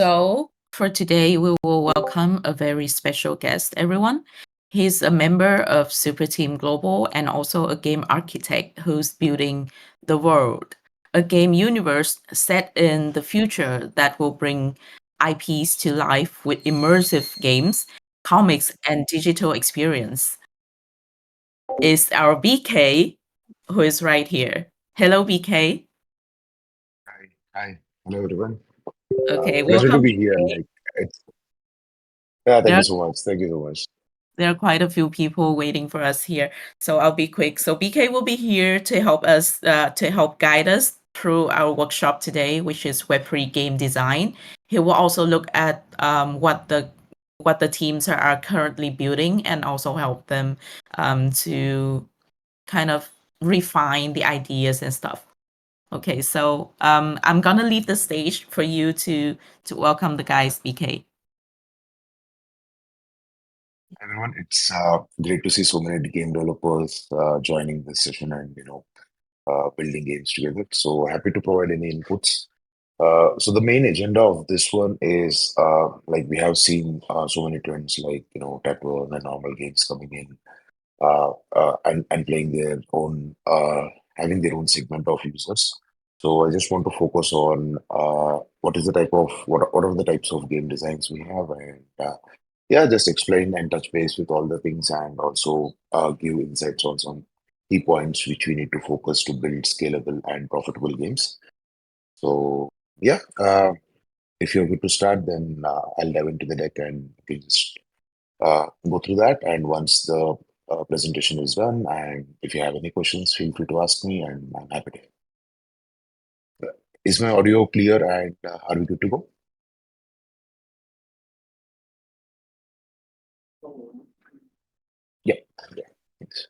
So for today, we will welcome a very special guest, everyone. He's a member of Superteam Global and also a game architect who's building the world, a game universe set in the future that will bring IPs to life with immersive games, comics, and digital experience. Is our BK, who is right here. Hello, BK. Hi, hi, hello everyone. Okay, Pleasure to welcome, be here. BK. Yeah, thank There you so much. Thank you so much. there are quite a few people waiting for us here, so I'll be quick. So BK will be here to help us, to help guide us through our workshop today, which is Web3 game design. He will also look at what the teams are currently building and also help them to kind of refine the ideas and stuff. Okay, so I'm gonna leave the stage for you to welcome the guys, BK. Everyone, it's great to see so many game developers joining this session and building games together. So happy to provide any inputs. So the main agenda of this one is like we have seen so many trends like Tattoo and normal games coming in and playing their own, having their own segment of users. So I just want to focus on what are the types of game designs we have, and yeah, just explain and touch base with all the things, and also give insights on some key points which we need to focus to build scalable and profitable games. So yeah, if you're good to start, then I'll dive into the deck and we can just go through that. And once the presentation is done, and if you have any questions, feel free to ask me, and I'm happy to. Is my audio clear, and are we good to go? Yeah. Yeah. Thanks.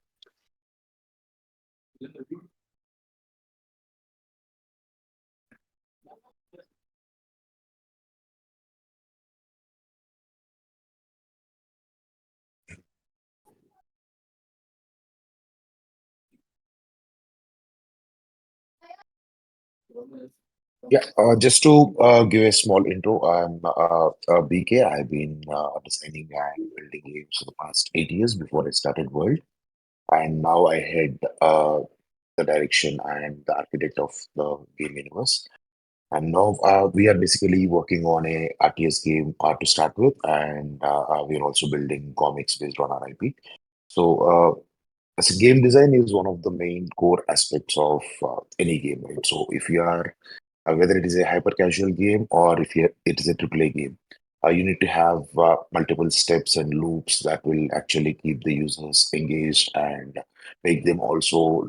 Yeah, just to give a small intro, I'm BK. I've been designing and building games for the past 8 years before I started World, and now I head the direction and the architect of the game universe. And now we are basically working on a RTS game to start with, and we're also building comics based on our IP. So, as a game design is one of the main core aspects of any game, right? So, if you are whether it is a hyper casual game or if it is a AAA game, you need to have multiple steps and loops that will actually keep the users engaged and make them also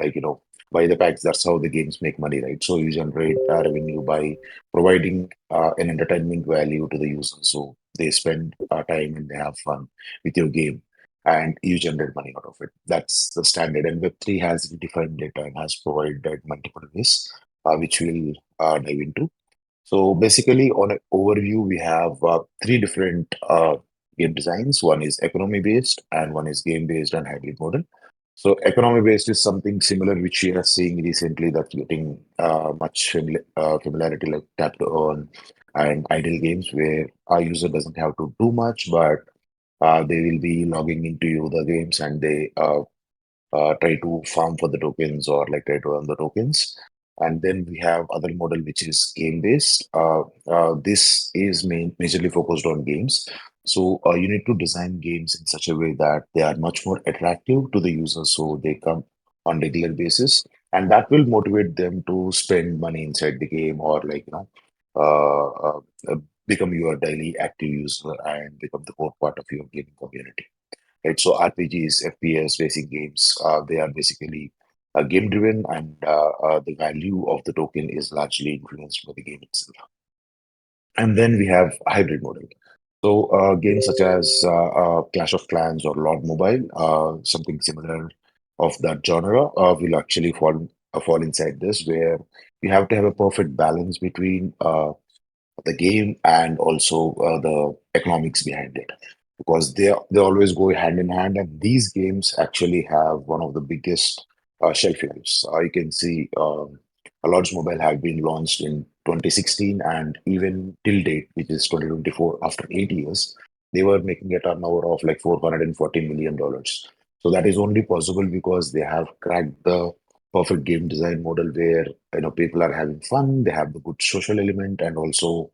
buy the packs. That's how the games make money, right? So you generate revenue by providing an entertainment value to the users. So they spend time and they have fun with your game, and you generate money out of it. That's the standard. And Web3 has defined data and has provided multiple ways, which we'll dive into. So basically, on an overview, we have three different game designs. One is economy based, and one is game based and hybrid model. So economy based is something similar which we are seeing recently that's getting much familiarity, like tap to earn and idle games, where our user doesn't have to do much, but they will be logging into the games, and they try to farm for the tokens, or like try to earn the tokens. And then we have other model which is game based. This is majorly focused on games. So you need to design games in such a way that they are much more attractive to the user, so they come on regular basis, and that will motivate them to spend money inside the game, or become your daily active user and become the core part of your gaming community, right? So RPGs, FPS, racing games, they are basically game driven, and the value of the token is largely influenced by the game itself. And then we have hybrid model. So games such as Clash of Clans or Lord Mobile, something similar of that genre, will actually fall inside this, where you have to have a perfect balance between the game and also the economics behind it, because they always go hand in hand, and these games actually have one of the biggest shelf lives. You can see Lords Mobile have been launched in 2016, and even till date, which is 2024, after 8 years, they were making a turnover of like $440 million. So that is only possible because they have cracked the perfect game design model where people are having fun, they have the good social element, and also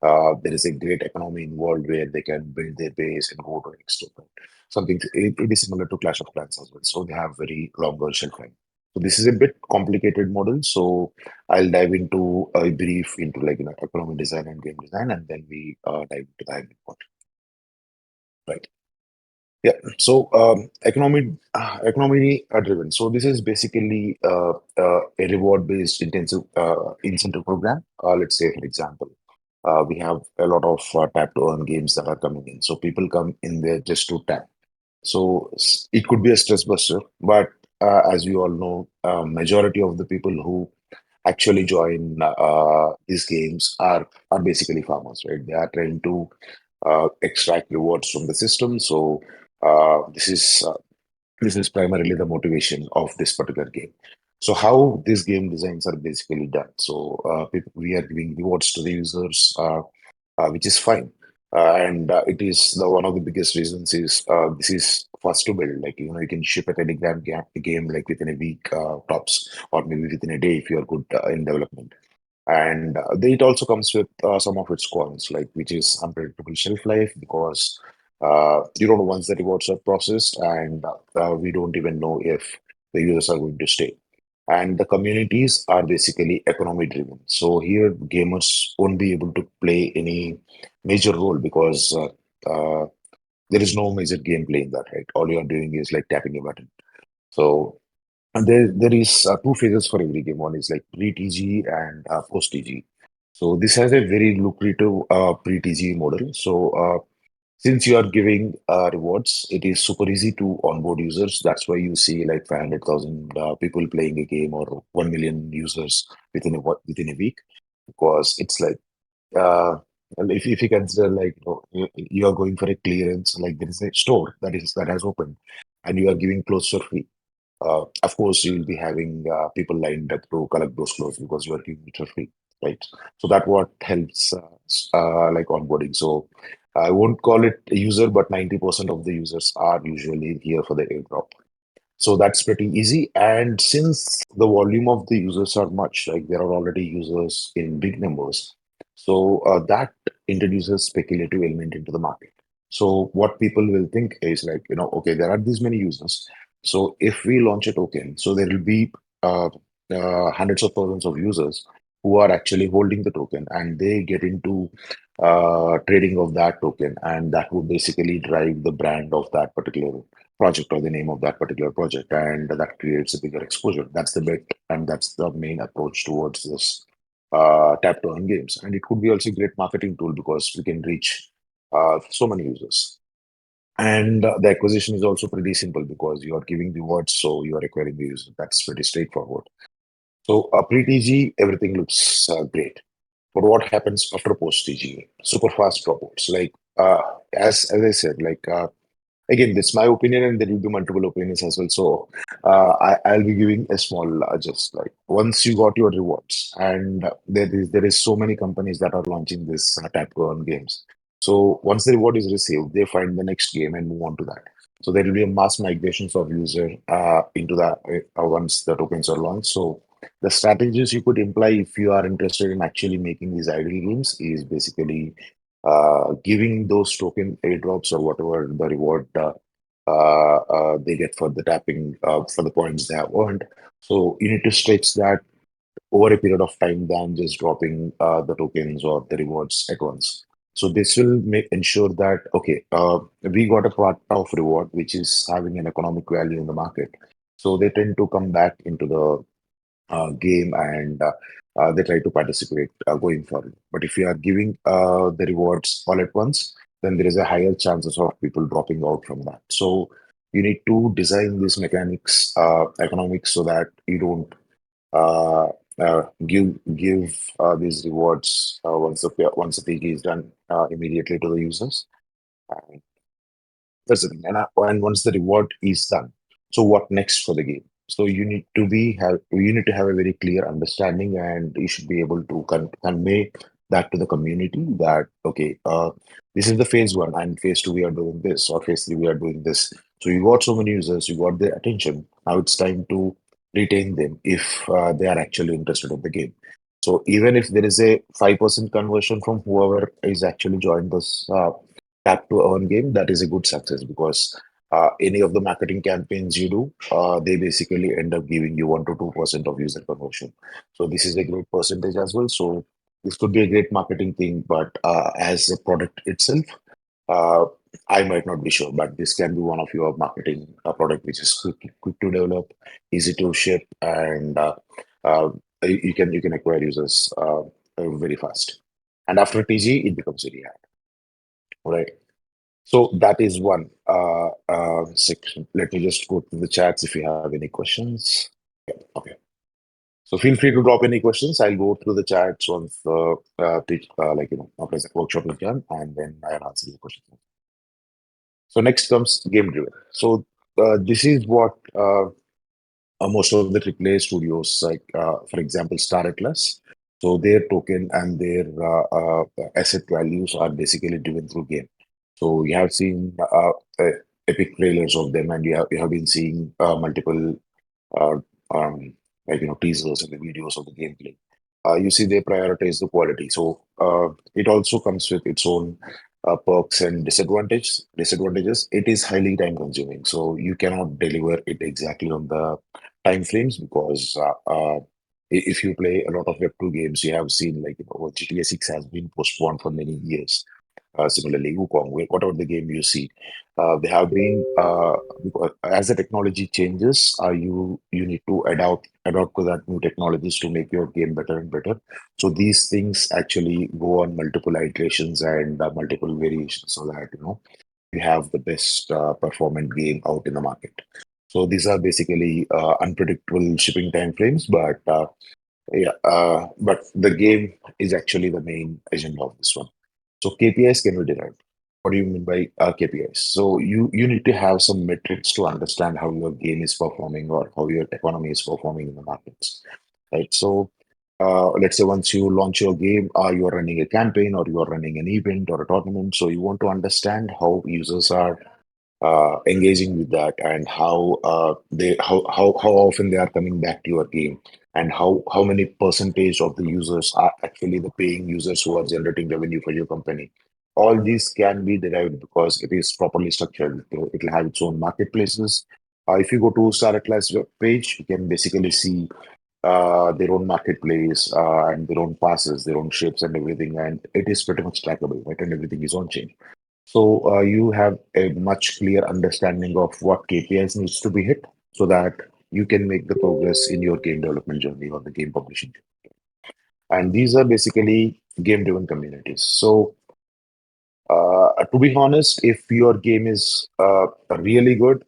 there is a great economy involved where they can build their base and go to next open. Something it is similar to Clash of Clans as well. So they have very longer shelf life. So this is a bit complicated model. So I'll dive into a brief into like economy design and game design, and then we dive into the hybrid part. Right. Yeah. So economy driven. So this is basically a reward based intensive incentive program. Let's say, for example, we have a lot of tap to earn games that are coming in. So people come in there just to tap. So it could be a stress buster, but as you all know, majority of the people who actually join these games are basically farmers, right? They are trying to extract rewards from the system. So this is primarily the motivation of this particular game. So how these game designs are basically done. So we are giving rewards to the users, which is fine. And it is the one of the biggest reasons is this is fast to build. Like you can ship a Telegram game like within a week tops, or maybe within a day if you are good in development. And it also comes with some of its cons, like which is unpredictable shelf life because you don't know once the rewards are processed, and we don't even know if the users are going to stay. And the communities are basically economy driven. So here, gamers won't be able to play any major role because there is no major gameplay in that, right? All you are doing is like tapping a button. So and there is two phases for every game. One is like pre-TG and post-TG. So this has a very lucrative pre-TG model. So since you are giving rewards, it is super easy to onboard users. That's why you see like 500,000 people playing a game or 1 million users within a week, because it's like well, if you consider like you are going for a clearance, like there is a store that has opened, and you are giving clothes for free. Of course, you'll be having people lined up to collect those clothes because you are giving it for free, right? So that what helps like onboarding. So I won't call it a user, but 90% of the users are usually here for the airdrop. So that's pretty easy. And since the volume of the users are much, like there are already users in big numbers, so that introduces speculative element into the market. So what people will think is like, okay, there are these many users. So if we launch a token, so there will be uh, hundreds of thousands of users who are actually holding the token, and they get into trading of that token, and that would basically drive the brand of that particular project or the name of that particular project, and that creates a bigger exposure. That's the bet, and that's the main approach towards this tap to earn games. And it could be also a great marketing tool because we can reach so many users. And the acquisition is also pretty simple because you are giving rewards, so you are acquiring the user. That's pretty straightforward. So pre-TG, everything looks great. But what happens after post-TG? Super fast dropouts. Like as I said, like again, this is my opinion, and there will be multiple opinions as well. So I'll be giving a small just like once you got your rewards, and there is so many companies that are launching this tap to earn games. So once the reward is received, they find the next game and move on to that. So there will be a mass migrations of user into that once the tokens are launched. So the strategies you could imply if you are interested in actually making these idle games is basically giving those token airdrops or whatever the reward they get for the tapping for the points they have earned. So you need to stretch that over a period of time than just dropping the tokens or the rewards at once. So this will make ensure that okay, we got a part of reward which is having an economic value in the market. So they tend to come back into the game, and they try to participate going forward. But if you are giving the rewards all at once, then there is a higher chances of people dropping out from that. So you need to design these mechanics, economics, so that you don't uh, give these rewards once the PG is done immediately to the users. And that's the thing. And once the reward is done, so what next for the game? So you need to have a very clear understanding, and you should be able to convey that to the community that okay, this is the phase one, and phase two we are doing this, or phase three we are doing this. So you got so many users, you got their attention. Now it's time to retain them if they are actually interested in the game. So even if there is a 5% conversion from whoever is actually joined this tap to earn game, that is a good success because any of the marketing campaigns you do, they basically end up giving you 1 to 2% of user conversion. So this is a great percentage as well. So this could be a great marketing thing, but as a product itself, uh, I might not be sure, but this can be one of your marketing product which is quick to develop, easy to ship, and uh, you can acquire users very fast. And after TG, it becomes very hard, right? So that is one section. Let me just go to the chats if you have any questions. Yeah, okay. So feel free to drop any questions. I'll go through the chats once the present workshop is done, and then I'll answer the questions. So next comes game driven. So this is what most of the AAA studios, like for example, Star Atlas. So their token and their asset values are basically driven through game. So you have seen epic trailers of them, and you have been seeing multiple uh, um, teasers and the videos of the gameplay. You see they prioritize the quality. So it also comes with its own perks and disadvantages. It is highly time consuming, so you cannot deliver it exactly on the time frames because if you play a lot of Web2 games, you have seen GTA 6 has been postponed for many years. Similarly, Wukong, whatever the game you see, they have been because as the technology changes, you need to adapt to that new technologies to make your game better and better. So these things actually go on multiple iterations and multiple variations, so that you have the best performant game out in the market. So these are basically unpredictable shipping time frames, but the game is actually the main agenda of this one. So KPIs can be derived. What do you mean by KPIs? So you need to have some metrics to understand how your game is performing or how your economy is performing in the markets, right? So let's say once you launch your game, you are running a campaign or you are running an event or a tournament. So you want to understand how users are engaging with that and how often they are coming back to your game and how many percentage of the users are actually the paying users who are generating revenue for your company. All these can be derived because it is properly structured. It will have its own marketplaces. If you go to Star Atlas web page, you can basically see their own marketplace and their own passes, their own ships and everything, and it is pretty much trackable, right? And everything is on chain. So you have a much clear understanding of what KPIs needs to be hit so that you can make the progress in your game development journey or the game publishing journey. And these are basically game-driven communities. So to be honest, if your game is really good,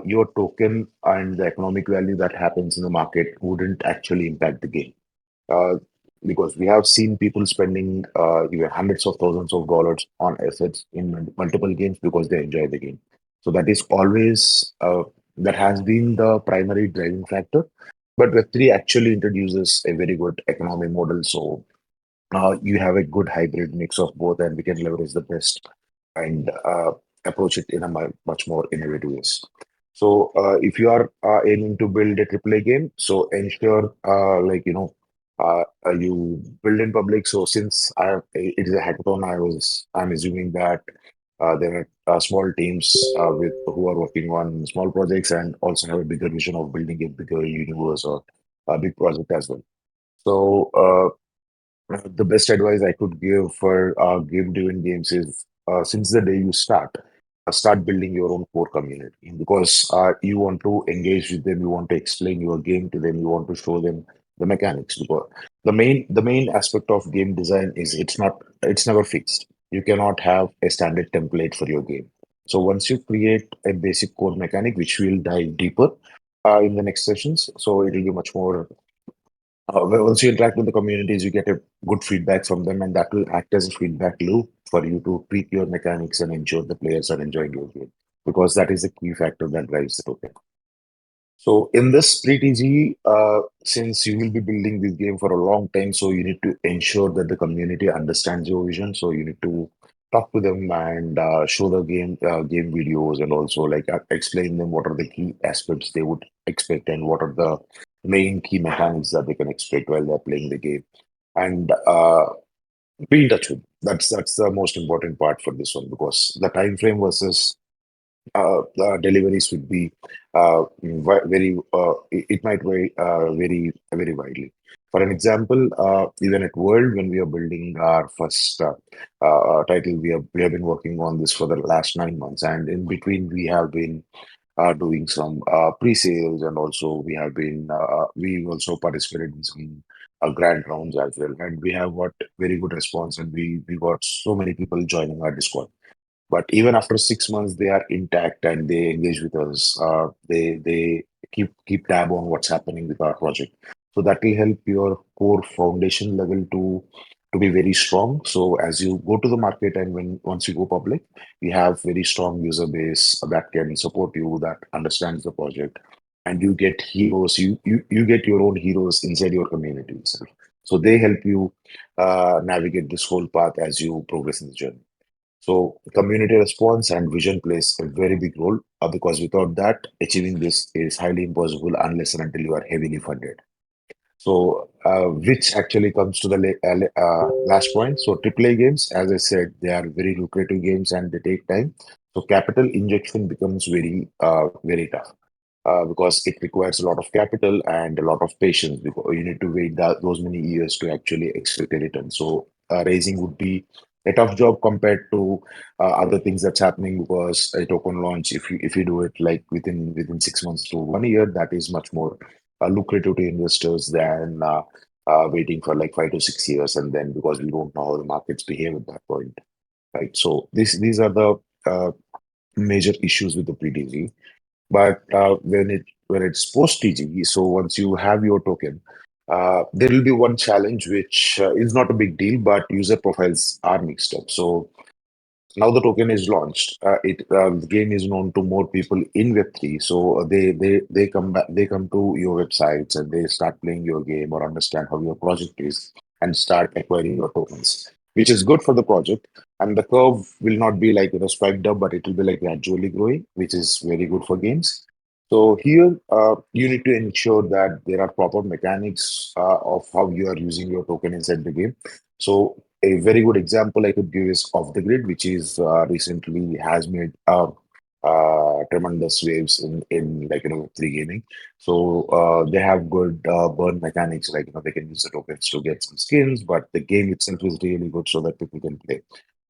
your token and the economic value that happens in the market wouldn't actually impact the game. Uh, because we have seen people spending even hundreds of thousands of dollars on assets in multiple games because they enjoy the game. So that is always that has been the primary driving factor. But Web3 actually introduces a very good economic model. So you have a good hybrid mix of both, and we can leverage the best and approach it in a much more innovative ways. So if you are aiming to build a AAA game, so ensure you build in public. So since it is a hackathon, I'm assuming that there are small teams with who are working on small projects and also have a bigger vision of building a bigger universe or a big project as well. So the best advice I could give for game-driven games is since the day you start building your own core community because you want to engage with them, you want to explain your game to them, you want to show them the mechanics. Because the main aspect of game design is it's never fixed. You cannot have a standard template for your game. So once you create a basic core mechanic, which we'll dive deeper in the next sessions, so it will be much more once you interact with the communities, you get a good feedback from them, and that will act as a feedback loop for you to tweak your mechanics and ensure the players are enjoying your game because that is the key factor that drives the token. So in this pre-TG, since you will be building this game for a long time, so you need to ensure that the community understands your vision. So you need to talk to them and show the game videos, and also like explain them what are the key aspects they would expect and what are the main key mechanics that they can expect while they're playing the game. And be in touch with. That's the most important part for this one, because the time frame versus the deliveries would be very it might vary widely. For an example, even at World, when we are building our first title, we have been working on this for the last 9 months, and in between we have been doing some pre-sales, and also we also participated in some grand rounds as well, and we have got very good response, and we got so many people joining our Discord. But even after 6 months, they are intact and they engage with us. They keep tab on what's happening with our project. So that will help your core foundation level to be very strong. So as you go to the market, and when once you go public, you have very strong user base that can support you, that understands the project, and you get heroes. You get your own heroes inside your community itself. So they help you navigate this whole path as you progress in the journey. So community response and vision plays a very big role, because without that, achieving this is highly impossible unless and until you are heavily funded. So, which actually comes to the last point. So, AAA games, as I said, they are very lucrative games and they take time. So, capital injection becomes very tough, because it requires a lot of capital and a lot of patience, because you need to wait those many years to actually expect a return. So, raising would be a tough job compared to other things that's happening, because a token launch, if you do it like within 6 months to 1 year, that is much more lucrative to investors than waiting for like 5 to 6 years, and then because we don't know how the markets behave at that point, right? So these are the major issues with the pre-DG. But when it's post TG, so once you have your token, there will be one challenge which is not a big deal, but user profiles are mixed up. So now the token is launched. The game is known to more people in Web3, so they come back, they come to your websites and they start playing your game or understand how your project is and start acquiring your tokens, which is good for the project. And the curve will not be like spiked up, but it will be like gradually growing, which is very good for games. So here, you need to ensure that there are proper mechanics of how you are using your token inside the game. So a very good example I could give is Off the Grid, which is recently has made tremendous waves in like three gaming. So they have good burn mechanics, like they can use the tokens to get some skins, but the game itself is really good so that people can play.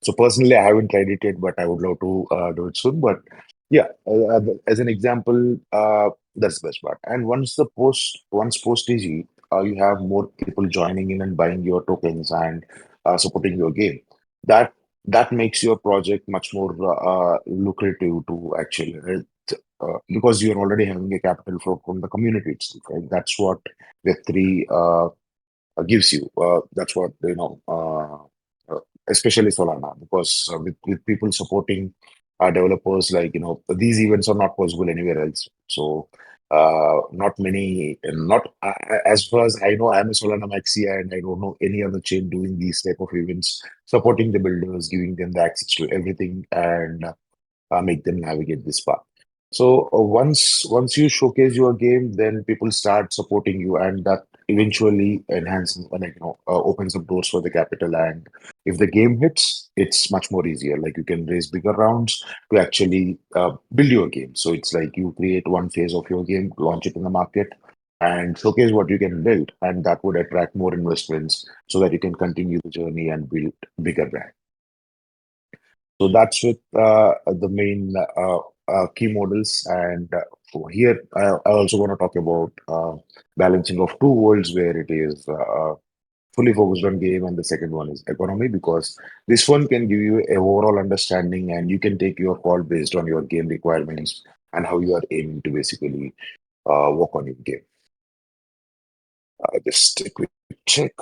So personally, I haven't tried it yet, but I would love to do it soon. But yeah, as an example, that's the best part. And once post TG, you have more people joining in and buying your tokens and supporting your game. That that makes your project much more lucrative to actually, because you're already having a capital from the community itself, right? That's what Web3 gives you. That's what especially Solana, because with people supporting developers, like these events are not possible anywhere else. So not many, not as far as I know, I'm a Solana maxi, and I don't know any other chain doing these type of events, supporting the builders, giving them the access to everything, and make them navigate this path. So once you showcase your game, then people start supporting you, and that eventually enhances, opens up doors for the capital. And if the game hits, it's much more easier. Like you can raise bigger rounds to actually build your game. So it's like you create one phase of your game, launch it in the market, and showcase what you can build, and that would attract more investments so that you can continue the journey and build bigger brand. So that's with the main key models. And for here, I also want to talk about balancing of two worlds, where it is fully focused on game, and the second one is economy, because this one can give you a overall understanding, and you can take your call based on your game requirements and how you are aiming to basically work on your game. Just a quick check.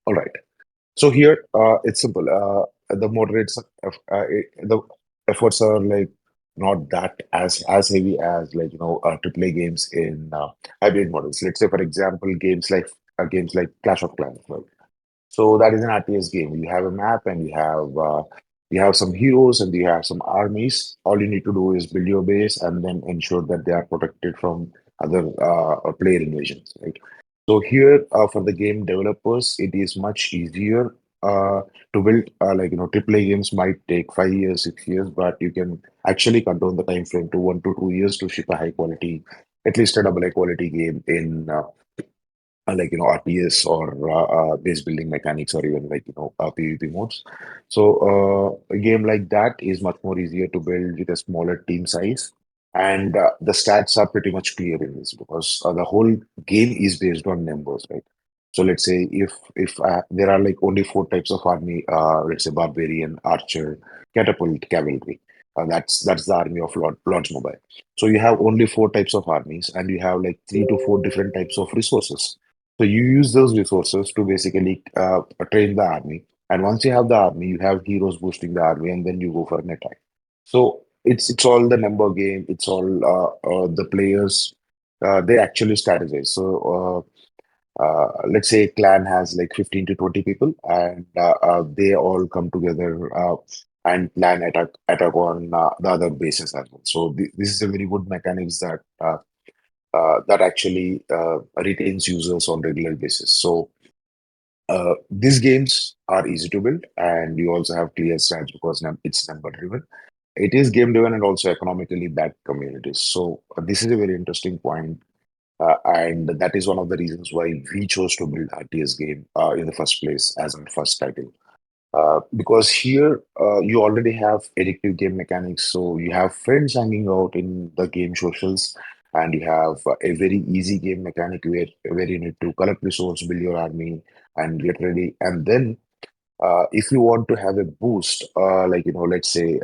All right. So here, it's simple. The moderates, the efforts are like not that as heavy as like AAA games in hybrid models. Let's say, for example, games like Clash of Clans, right? So that is an RTS game. You have a map and you have some heroes and you have some armies. All you need to do is build your base and then ensure that they are protected from other player invasions, right? So here, for the game developers, it is much easier to build. AAA games might take 5 years, 6 years, but you can actually cut down the time frame to 1 to 2 years to ship a high quality, at least a double A quality game in RTS or base building mechanics or even PvP modes. So a game like that is much more easier to build with a smaller team size, and the stats are pretty much clear in this because the whole game is based on numbers, right? So let's say if there are like only four types of army, let's say barbarian, archer, catapult, cavalry. That's the army of Lord's Mobile. So you have only four types of armies, and you have like 3 to 4 different types of resources. So you use those resources to basically train the army. And once you have the army, you have heroes boosting the army, and then you go for an attack. So it's all the number game. It's all the players. They actually strategize. So let's say a clan has like 15 to 20 people, and they all come together and plan attack on the other bases as well. So this is a very good mechanics that actually retains users on regular basis. So these games are easy to build, and you also have clear stats because it's number driven. It is game driven and also economically backed communities. So this is a very interesting point, and that is one of the reasons why we chose to build RTS game in the first place as our first title. Because here you already have addictive game mechanics, so you have friends hanging out in the game socials, and you have a very easy game mechanic where you need to collect resource, build your army, and get ready. And then if you want to have a boost, let's say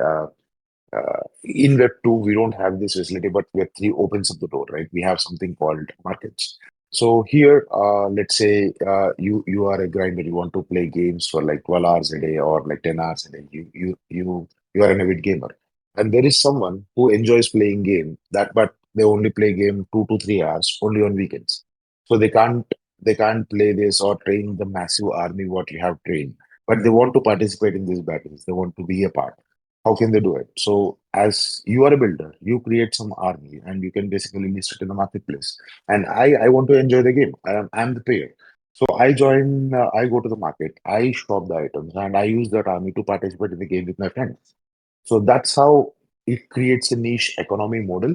in Web 2, we don't have this facility, but Web 3 opens up the door, right? We have something called markets. So here, let's say you are a grinder, you want to play games for like 12 hours a day or like 10 hours a day. You are an avid gamer, and there is someone who enjoys playing game but they only play game 2 to 3 hours only on weekends. So they can't play this or train the massive army what you have trained, but they want to participate in these battles. They want to be a part. How can they do it? So, as you are a builder, you create some army and you can basically list it in the marketplace. And I want to enjoy the game. I'm the player. So I go to the market, I shop the items, and I use that army to participate in the game with my friends. So that's how it creates a niche economy model.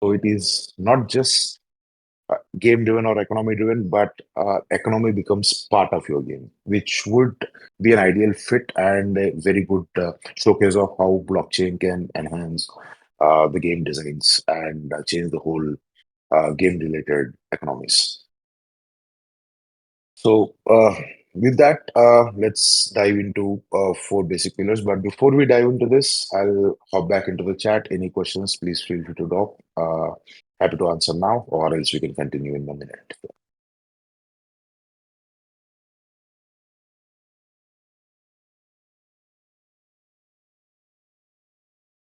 So it is not just game driven or economy driven, but economy becomes part of your game, which would be an ideal fit and a very good showcase of how blockchain can enhance the game designs and change the whole game related economies. So, with that, let's dive into four basic pillars. But before we dive into this, I'll hop back into the chat. Any questions, please feel free to drop. Happy to answer now, or else we can continue in a minute.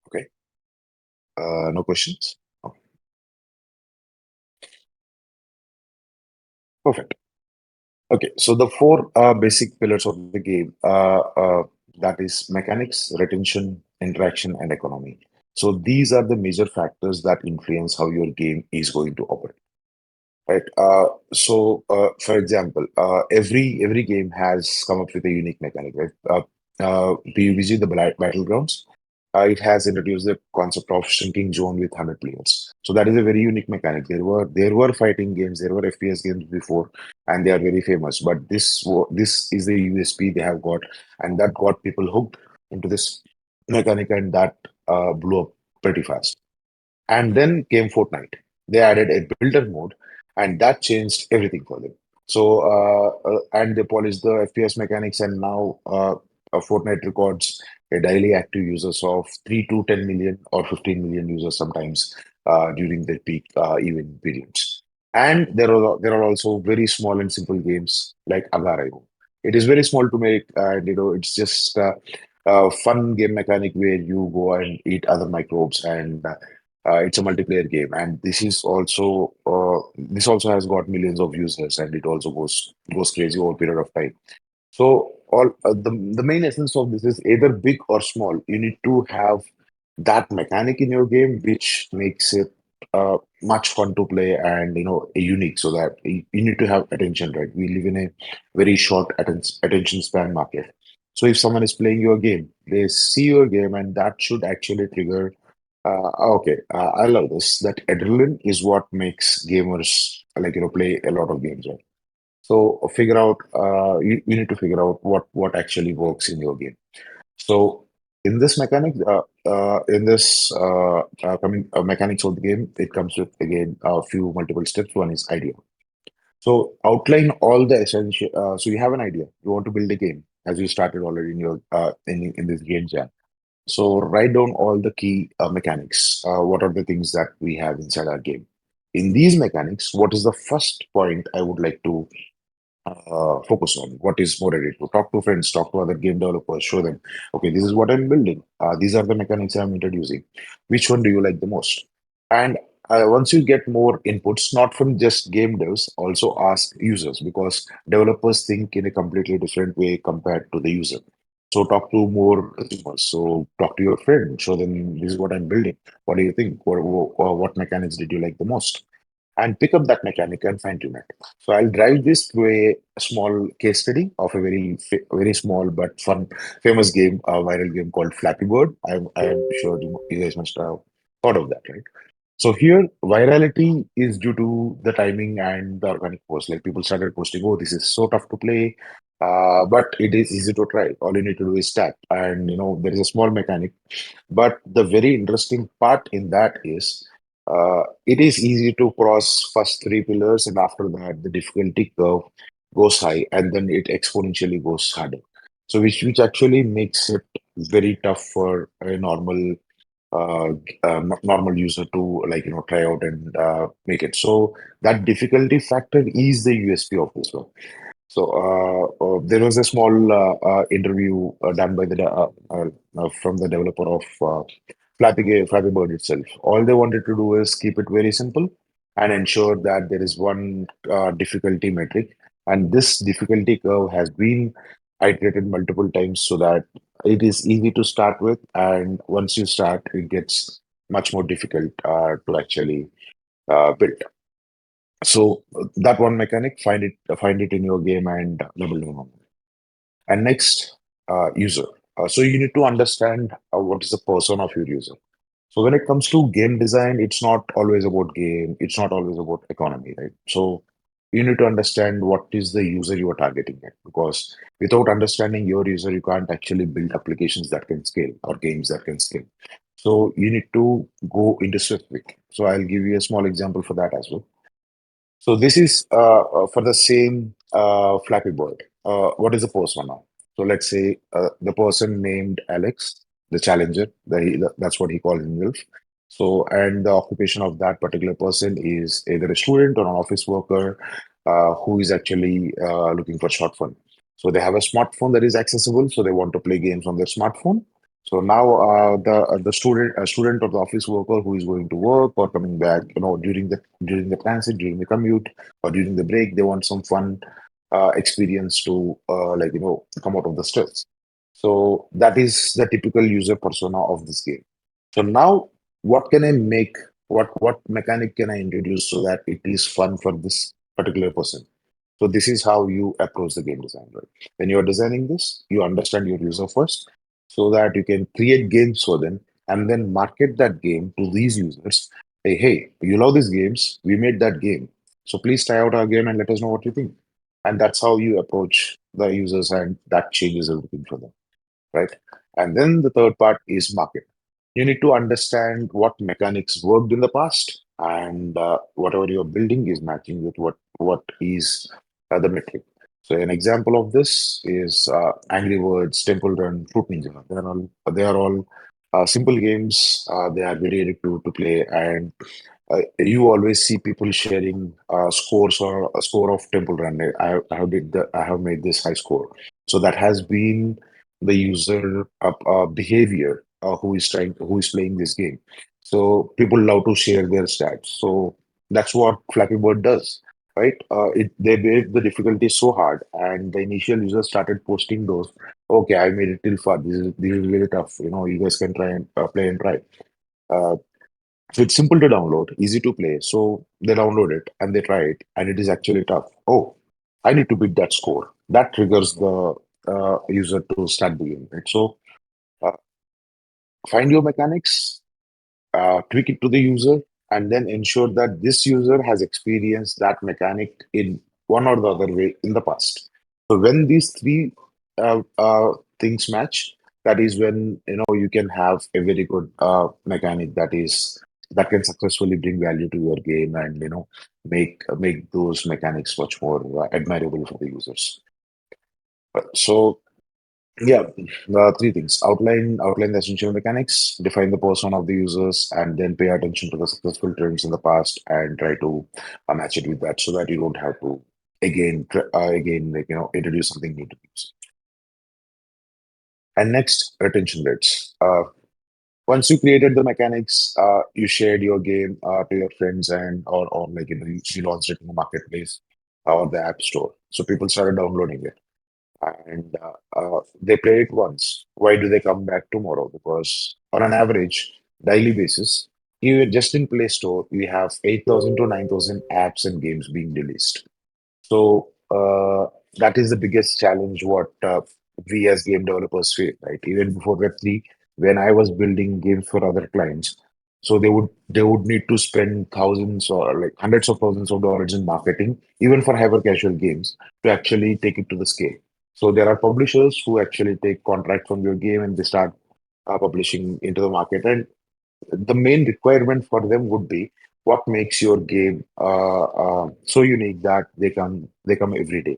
Okay. No questions? Oh, perfect. Okay, so the four basic pillars of the game that is mechanics, retention, interaction, and economy. So these are the major factors that influence how your game is going to operate. Right. For example, every game has come up with a unique mechanic. Right. PUBG, the battlegrounds, it has introduced the concept of shrinking zone with 100 players. So that is a very unique mechanic. There were fighting games, there were FPS games before, and they are very famous. But this is the USP they have got, and that got people hooked into this mechanic, and that blew up pretty fast. And then came Fortnite. They added a builder mode, and that changed everything for them. So, and they polished the FPS mechanics, and now Fortnite records a daily active users of 3 to 10 million or 15 million users sometimes during the peak event periods. And there are also very small and simple games like Agar. It is very small to make, and it's just fun game mechanic where you go and eat other microbes, and it's a multiplayer game. And this also has got millions of users, and it also goes crazy over a period of time. So all the main essence of this is either big or small. You need to have that mechanic in your game, which makes it much fun to play and unique. So that you need to have attention, right? We live in a very short attention span market. So if someone is playing your game, they see your game, and that should actually trigger. Okay, I love this. That adrenaline is what makes gamers play a lot of games, right? So figure out you need to figure out what actually works in your game. So in this mechanic, in this coming mechanics of the game, it comes with again a few multiple steps. One is idea. So outline all the essential. So you have an idea. You want to build a game, as you started already in your in this game jam. So write down all the key mechanics. What are the things that we have inside our game? In these mechanics, what is the first point I would like to focus on? What is more ready to talk to friends, talk to other game developers, show them, okay, this is what I'm building. These are the mechanics I'm introducing. Which one do you like the most? And once you get more inputs, not from just game devs, also ask users, because developers think in a completely different way compared to the user. So talk to more consumers. So talk to your friend, show them this is what I'm building. What do you think? What mechanics did you like the most? And pick up that mechanic and fine tune it. So I'll drive this through a small case study of a very small but fun, famous game, a viral game called Flappy Bird. I'm sure you guys must have heard of that, right? So here, virality is due to the timing and the organic post. Like people started posting, "Oh, this is so tough to play, but it is easy to try. All you need to do is tap." And there is a small mechanic, but the very interesting part in that is it is easy to cross first three pillars, and after that, the difficulty curve goes high, and then it exponentially goes harder. So, which actually makes it very tough for a uh, normal user to try out and make it. So that difficulty factor is the USP of this one. So there was a small interview done by from the developer of Flappy Bird itself. All they wanted to do is keep it very simple and ensure that there is one difficulty metric, and this difficulty curve has been iterated multiple times so that it is easy to start with, and once you start, it gets much more difficult to actually build. So that one mechanic, find it in your game and double down on it. And next, user. So you need to understand what is the persona of your user. So when it comes to game design, it's not always about game. It's not always about economy, right? So you need to understand what is the user you are targeting at, because without understanding your user, you can't actually build applications that can scale or games that can scale. So you need to go into specific. So I'll give you a small example for that as well. So this is for the same Flappy Bird. What is the persona? So let's say the person named Alex, the challenger, that's what he calls himself. So, and the occupation of that particular person is either a student or an office worker who is actually looking for short fun. So they have a smartphone that is accessible, so they want to play games on their smartphone. So now the student or the office worker who is going to work or coming back, during the transit, during the commute, or during the break, they want some fun experience to come out of the stress. So that is the typical user persona of this game. So now, what can I make? What mechanic can I introduce so that it is fun for this particular person? So this is how you approach the game design, right? When you are designing this, you understand your user first, so that you can create games for them and then market that game to these users. Hey, you love these games. We made that game. So please try out our game and let us know what you think. And that's how you approach the users, and that changes everything for them, right? And then the third part is market. You need to understand what mechanics worked in the past, and whatever you're building is matching with what is the metric. So an example of this is Angry Birds, Temple Run, Fruit Ninja. They are all simple games. They are very addictive to play, and you always see people sharing scores or a score of Temple Run. I have made this high score. So that has been the user behavior who is playing this game. So people love to share their stats. So that's what Flappy Bird does, right? They made the difficulty so hard, and the initial users started posting those. Okay, I made it till far. This is really tough. You guys can try and play and try. Uh, so it's simple to download, easy to play. So they download it and they try it, and it is actually tough. Oh, I need to beat that score. That triggers the user to start the game, right? So uh, find your mechanics, tweak it to the user, and then ensure that this user has experienced that mechanic in one or the other way in the past. So when these three things match, that is when you can have a very good mechanic that can successfully bring value to your game and make those mechanics much more admirable for the users. So yeah, three things. Outline the essential mechanics, define the persona of the users, and then pay attention to the successful trends in the past and try to match it with that so that you don't have to again like introduce something new to use. And next, retention rates. Once you created the mechanics, you shared your game to your friends and or like you launched it in the marketplace or the app store. So people started downloading it and they play it once. Why do they come back tomorrow? Because on an average daily basis, even just in Play Store, we have 8,000 to 9,000 apps and games being released. So that is the biggest challenge what we as game developers face, right? Even before Web3, when I was building games for other clients, so they would need to spend thousands or like hundreds of thousands of dollars in marketing, even for hyper casual games, to actually take it to the scale. So there are publishers who actually take contract from your game and they start publishing into the market. And the main requirement for them would be what makes your game so unique that they come every day.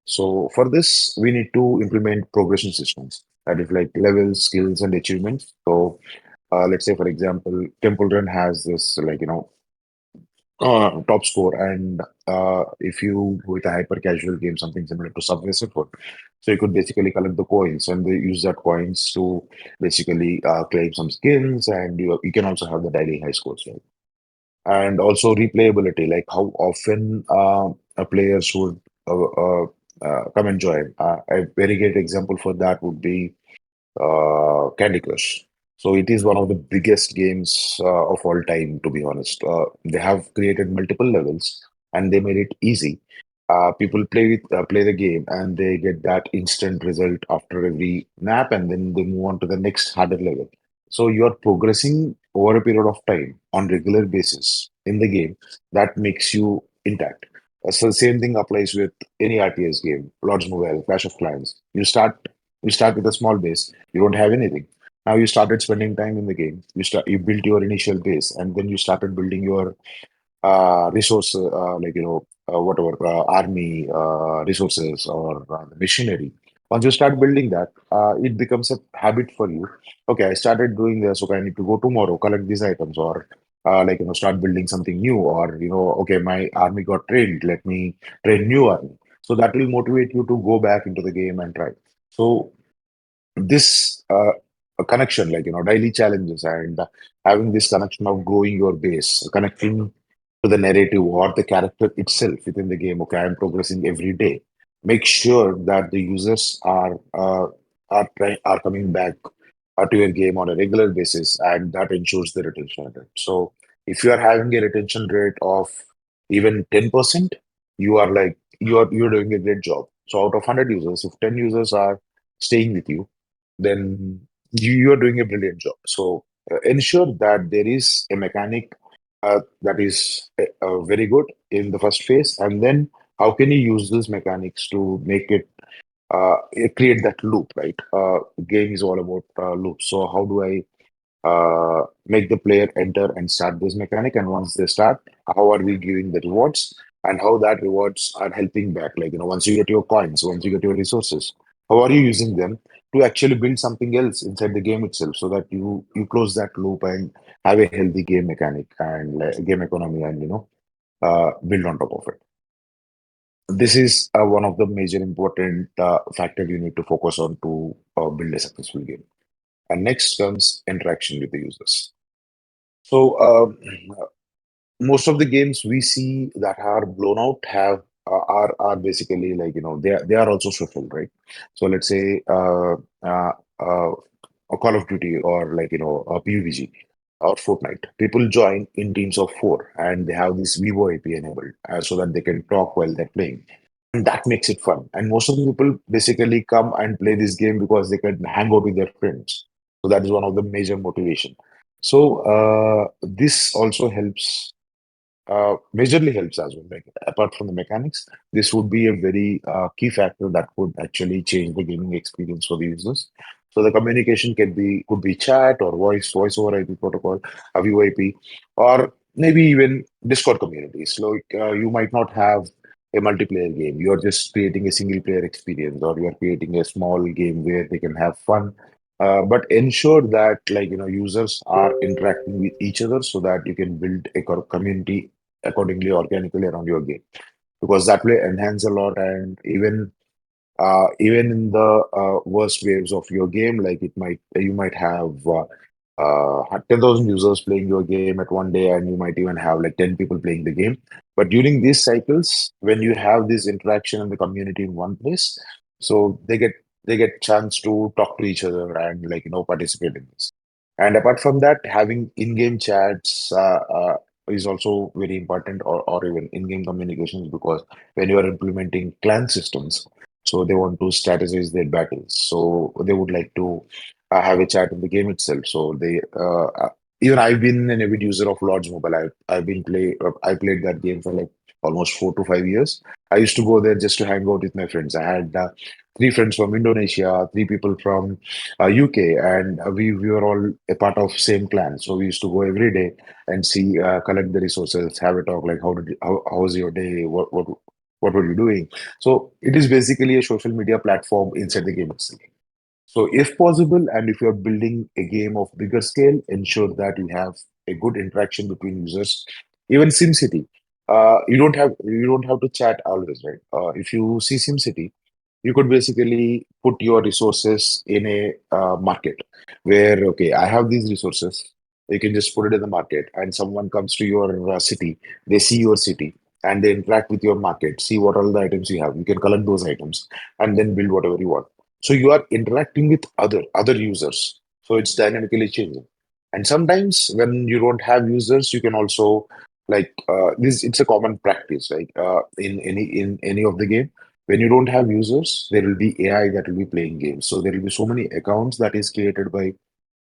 So for this, we need to implement progression systems that is like levels, skills, and achievements. So let's say, for example, Temple Run has this like top score, and if you with a hyper casual game, something similar to Subway Surfer, so you could basically collect the coins and they use that coins to basically claim some skins, and you can also have the daily high scores, right? And also replayability, like how often players would come and join. A very great example for that would be Candy Crush. So it is one of the biggest games of all time, to be honest. They have created multiple levels and they made it easy. People play the game and they get that instant result after every map, and then they move on to the next harder level. So you are progressing over a period of time on regular basis in the game. That makes you intact. So the same thing applies with any RTS game, Lords Mobile, Clash of Clans. You start with a small base. You don't have anything. Now you started spending time in the game. You built your initial base, and then you started building your resource, like whatever army resources or the machinery. Once you start building that, it becomes a habit for you. Okay, I started doing this. Okay, I need to go tomorrow, collect these items, or start building something new, or okay, my army got trained. Let me train new army. So that will motivate you to go back into the game and try. So this a connection, like daily challenges and having this connection of growing your base, connecting to the narrative or the character itself within the game. Okay, I'm progressing every day. Make sure that the users are coming back to your game on a regular basis, and that ensures the retention rate. So if you are having a retention rate of even 10%, you are like you're doing a great job. So out of 100 users, if 10 users are staying with you, then you are doing a brilliant job. So ensure that there is a mechanic that is very good in the first phase, and then how can you use these mechanics to make it create that loop, right? Game is all about loops. So how do I make the player enter and start this mechanic? And once they start, how are we giving the rewards and how that rewards are helping back? Like, once you get your coins, once you get your resources, how are you using them to actually build something else inside the game itself so that you close that loop and have a healthy game mechanic and game economy and, build on top of it. This is one of the major important factor you need to focus on to build a successful game. And next comes interaction with the users. So most of the games we see that are blown out have are basically like they are also social, right? So let's say uh, uh, a Call of Duty or like a PUBG or Fortnite. People join in teams of four and they have this Vivo AP enabled so that they can talk while they're playing. And that makes it fun. And most of the people basically come and play this game because they can hang out with their friends. So that is one of the major motivation. So this also helps majorly helps as well. Like apart from the mechanics, this would be a very key factor that could actually change the gaming experience for the users. So the communication could be chat or voice over IP protocol, a VoIP, or maybe even Discord communities. Like you might not have a multiplayer game. You are just creating a single player experience, or you are creating a small game where they can have fun. But ensure that users are interacting with each other so that you can build a community accordingly organically around your game because that will enhance a lot. And even in the worst waves of your game, like you might have 10,000 users playing your game at one day, and you might even have like 10 people playing the game. But during these cycles, when you have this interaction and the community in one place, so they get chance to talk to each other and participate in this. And apart from that, having in-game chats is also very important, or even in-game communications, because when you are implementing clan systems, so they want to strategize their battles. So they would like to have a chat in the game itself. So even I've been an avid user of Lords Mobile. I played that game for like almost 4 to 5 years. I used to go there just to hang out with my friends. I had three friends from Indonesia, three people from UK, and we were all a part of same clan. So we used to go every day and see collect the resources, have a talk like how was your day, what were you doing. So it is basically a social media platform inside the game itself. So if possible, and if you're building a game of bigger scale, ensure that you have a good interaction between users. Even SimCity, you don't have to chat always, right? If you see SimCity, you could basically put your resources in a market where, okay, I have these resources. You can just put it in the market, and someone comes to your city. They see your city and they interact with your market, see what all the items you have. You can collect those items and then build whatever you want. So you are interacting with other users. So it's dynamically changing. And sometimes when you don't have users, you can also like this. It's a common practice, like in any of the game. When you don't have users, there will be AI that will be playing games. So there will be so many accounts that is created by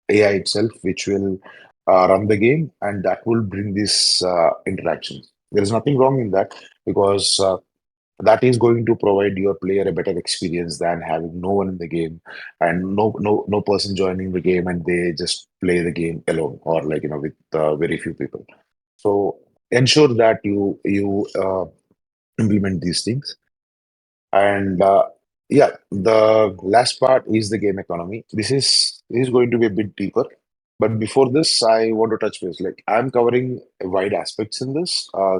AI itself, which will run the game, and that will bring this interaction. There is nothing wrong in that because that is going to provide your player a better experience than having no one in the game and no person joining the game and they just play the game alone or with very few people. So ensure that you implement these things. And yeah, the last part is the game economy. This is going to be a bit deeper. But before this, I want to touch base. Like I'm covering wide aspects in this. I'm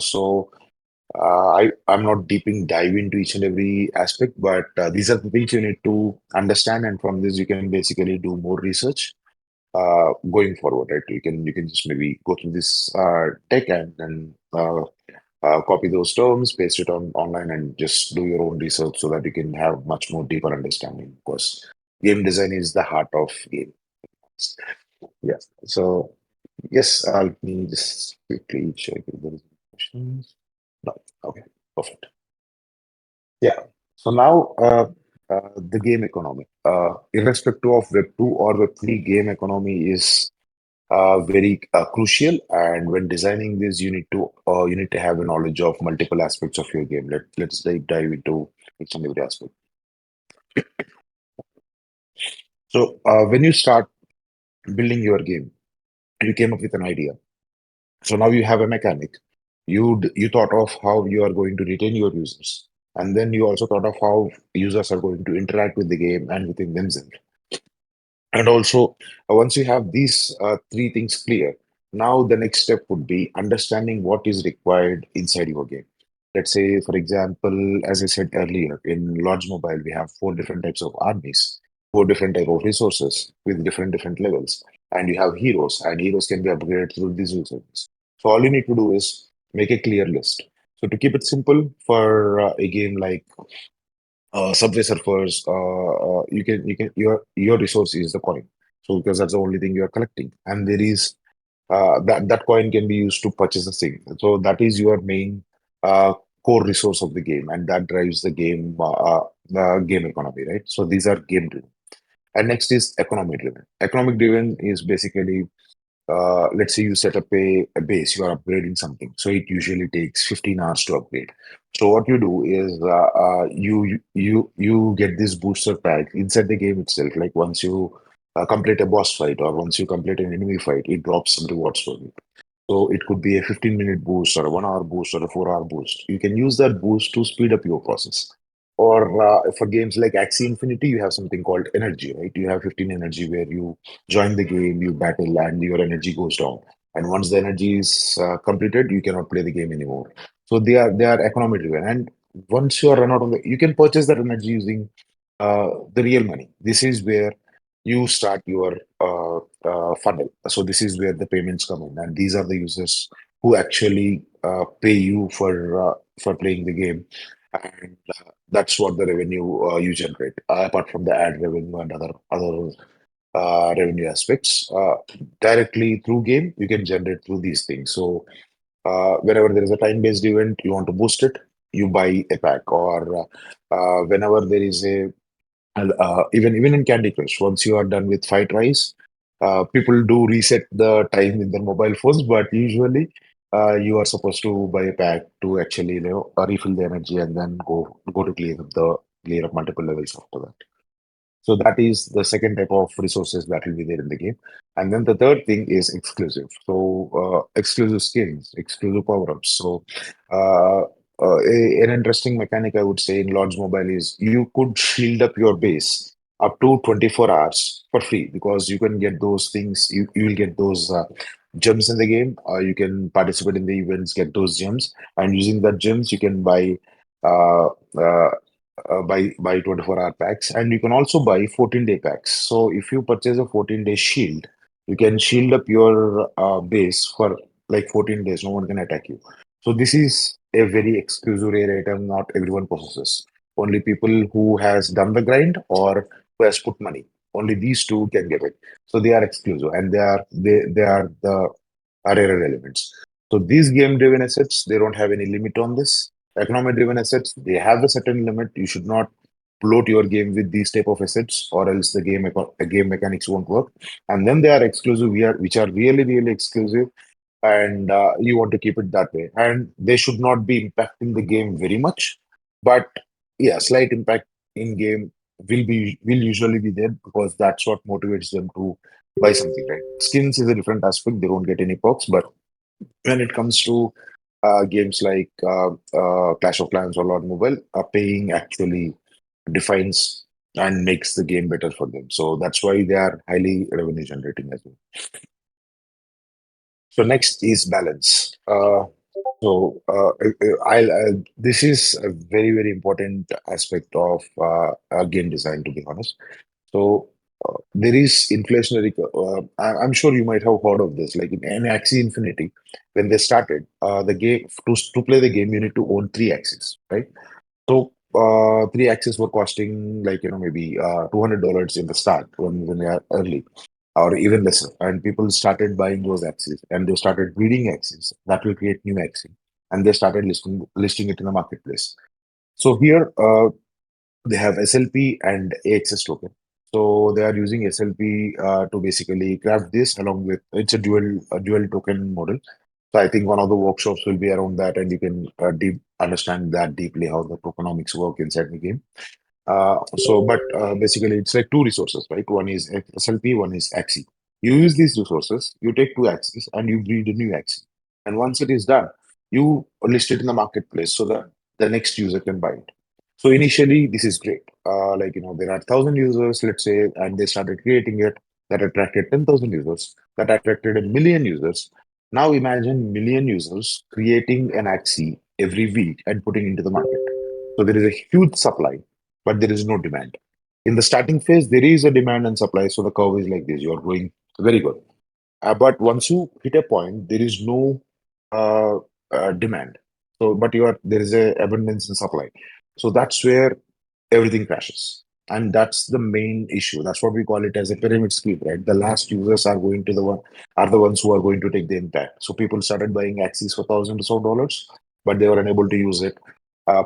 not deeping dive into each and every aspect, but these are the things you need to understand, and from this you can basically do more research going forward, right? You can just maybe go through this tech and then copy those terms, paste it on online, and just do your own research so that you can have much more deeper understanding. Because game design is the heart of game. Yeah. So yes, let me just quickly check if there is any questions. No. Okay. Perfect. Yeah. So now the game economy, irrespective of Web 2 or Web 3, game economy is very crucial. And when designing this, you need to have a knowledge of multiple aspects of your game. Let's dive into each and every aspect. So when you start building your game, you came up with an idea. So now you have a mechanic. You thought of how you are going to retain your users, and then you also thought of how users are going to interact with the game and within themselves. And also, once you have these three things clear, now the next step would be understanding what is required inside your game. Let's say, for example, as I said earlier, in Lords Mobile, we have four different types of armies. four different type of resources with different levels, and you have heroes, and heroes can be upgraded through these resources. So all you need to do is make a clear list. So to keep it simple for a game like Subway Surfers, you can your resource is the coin. So because that's the only thing you are collecting, and there is that coin can be used to purchase a thing. So that is your main uh, core resource of the game, and that drives the game economy, right? So these are game driven. And next is economic driven. Economic driven is basically, let's say you set up a base, you are upgrading something. So it usually takes 15 hours to upgrade. So what you do is you get this booster pack inside the game itself. Like once you complete a boss fight or once you complete an enemy fight, it drops some rewards for you. So it could be a 15-minute boost or a 1 hour boost or a 4 hour boost. You can use that boost to speed up your process. Or for games like Axie Infinity, you have something called energy, right? You have 15 energy where you join the game, you battle, and your energy goes down. And once the energy is completed, you cannot play the game anymore. So they are economy driven. And once you are run out of you can purchase that energy using the real money. This is where you start your funnel. So this is where the payments come in, and these are the users who actually pay you for playing the game, and that's what the revenue you generate. Apart from the ad revenue and other revenue aspects, directly through game you can generate through these things. So whenever there is a time-based event, you want to boost it, you buy a pack, or whenever there is a even in Candy Crush, once you are done with five tries, people do reset the time in their mobile phones, but usually you are supposed to buy a pack to actually refill the energy and then go to clear up multiple levels after that. So that is the second type of resources that will be there in the game. And then the third thing is exclusive. So exclusive skins, exclusive power-ups. So an interesting mechanic I would say in Lords Mobile is you could shield up your base up to 24 hours for free because you can get those things. You will get those gems in the game. You can participate in the events, get those gems, and using that gems you can uh, uh, buy 24-hour packs, and you can also buy 14-day packs. So if you purchase a 14-day shield, you can shield up your base for like 14 days. No one can attack you. So this is a very exclusive rare item not everyone possesses. Only people who has done the grind or who has put money. Only these two can get it. So they are exclusive, and they are the rarer elements. So these game-driven assets, they don't have any limit on this. Economy-driven assets, they have a certain limit. You should not bloat your game with these type of assets, or else the game mechanics won't work. And then they are exclusive, which are really exclusive, and you want to keep it that way. And they should not be impacting the game very much, but yeah, slight impact in game will usually be there because that's what motivates them to buy something, right? Skins is a different aspect; they don't get any perks, but when it comes to games like Clash of Clans or Lord Mobile, paying actually defines and makes the game better for them. So that's why they are highly revenue generating as well. So next is balance. This is a very important aspect of game design, to be honest. So there is inflationary. I'm sure you might have heard of this. Like in Axie Infinity, when they started the game to play the game, you need to own three axes, right? So three axes were costing like maybe $200 in the start when they are early, or even lesser. And people started buying those axes, and they started breeding axes that will create new axes, and they started listing it in the marketplace. So here they have SLP and AXS token. So they are using SLP to basically craft this along with it's a dual token model. So I think one of the workshops will be around that, and you can understand that deeply how the tokenomics work inside the game. But basically, it's like two resources, right? One is SLP, one is Axie. You use these resources, you take two axes, and you breed a new Axie. And once it is done, you list it in the marketplace so that the next user can buy it. So initially, this is great. There are 1,000 users, let's say, and they started creating it that attracted 10,000 users, that attracted a million users. Now imagine million users creating an Axie every week and putting into the market. So there is a huge supply, but there is no demand. In the starting phase, there is a demand and supply, so the curve is like this. You are going very good. But once you hit a point, there is no uh, demand. So, but there is a abundance in supply. So that's where everything crashes. And that's the main issue. That's what we call it as a pyramid scheme, right? The last users are going to are the ones who are going to take the impact. So people started buying Axis for thousands of dollars, but they were unable to use it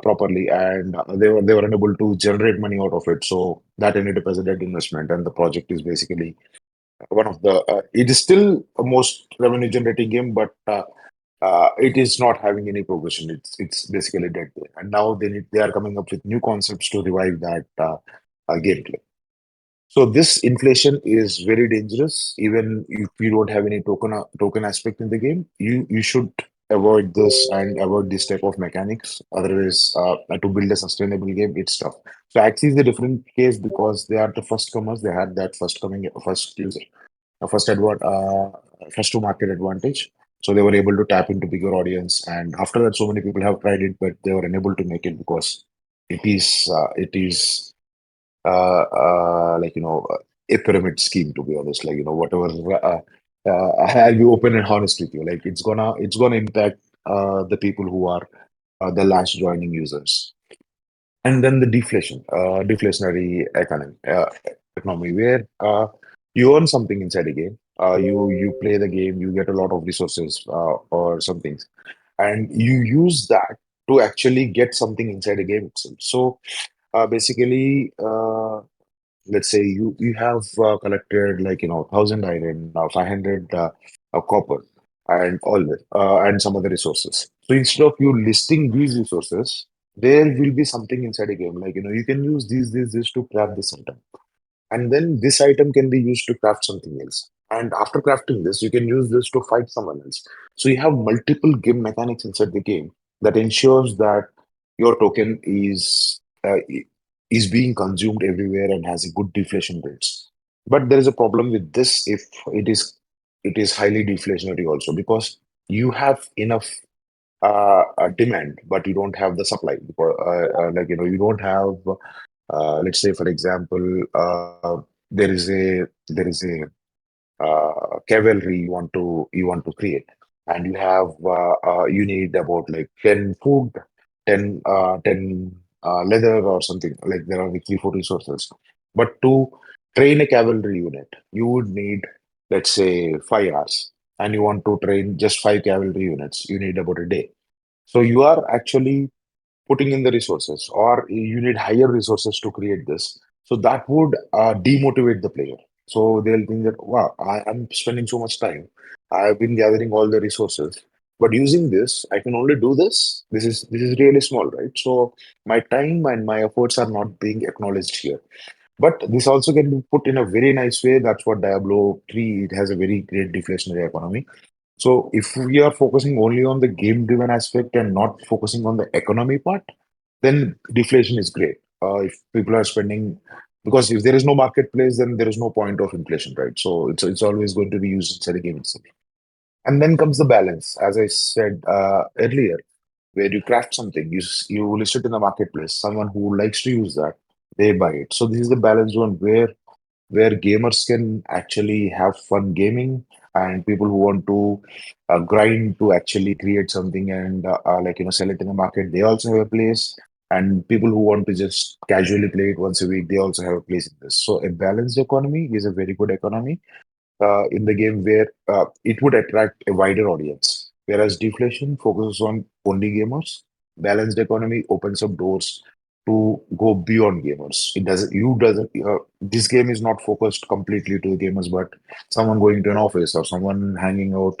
properly, and they were unable to generate money out of it. So that ended up as a dead investment, and the project is basically one of the. It is still a most revenue generating game, but it is not having any progression. It's basically dead there. And now they are coming up with new concepts to revive that gameplay. So this inflation is very dangerous. Even if you don't have any token aspect in the game, you should avoid this and avoid this type of mechanics. Otherwise, to build a sustainable game, it's tough. So Axie is a different case because they are the first comers. They had that first user, first to market advantage. So they were able to tap into bigger audience. And after that, so many people have tried it, but they were unable to make it because it is like a pyramid scheme, to be honest. Like whatever I'll be open and honest with you, like it's gonna impact the people who are the last joining users. And then the deflationary economy where you earn something inside a game. You play the game, you get a lot of resources or something, and you use that to actually get something inside a game itself. So basically, let's say you have collected, like 1,000 iron, 500 copper, and all that, and some other resources. So instead of you listing these resources, there will be something inside a game, like you can use these to craft this item, and then this item can be used to craft something else. And after crafting this, you can use this to fight someone else. So you have multiple game mechanics inside the game that ensures that your token is being consumed everywhere and has a good deflation rates. But there is a problem with this if it is highly deflationary also, because you have enough demand, but you don't have the supply. Because, like you don't have, let's say for example, there is a cavalry you want to create, and you need about like 10 food, 10 leather or something. Like there are like 3 4 resources, but to train a cavalry unit you would need, let's say, 5 hours, and you want to train just 5 cavalry units, you need about a day. So you are actually putting in the resources, or you need higher resources to create this. So that would demotivate the player. So they'll think that, wow, I'm spending so much time. I've been gathering all the resources, but using this, I can only do this. This is really small, right? So my time and my efforts are not being acknowledged here. But this also can be put in a very nice way. That's what Diablo 3, it has a very great deflationary economy. So if we are focusing only on the game-driven aspect and not focusing on the economy part, then deflation is great. If people are spending, because if there is no marketplace, then there is no point of inflation, right? So it's always going to be used inside the game itself. And then comes the balance, as I said earlier, where you craft something, you list it in the marketplace. Someone who likes to use that, they buy it. So this is the balance zone where gamers can actually have fun gaming, and people who want to grind to actually create something and like sell it in the market, they also have a place. And people who want to just casually play it once a week, they also have a place in this. So a balanced economy is a very good economy in the game where it would attract a wider audience. Whereas deflation focuses on only gamers, balanced economy opens up doors to go beyond gamers. It doesn't, you doesn't, this game is not focused completely to the gamers, but someone going to an office or someone hanging out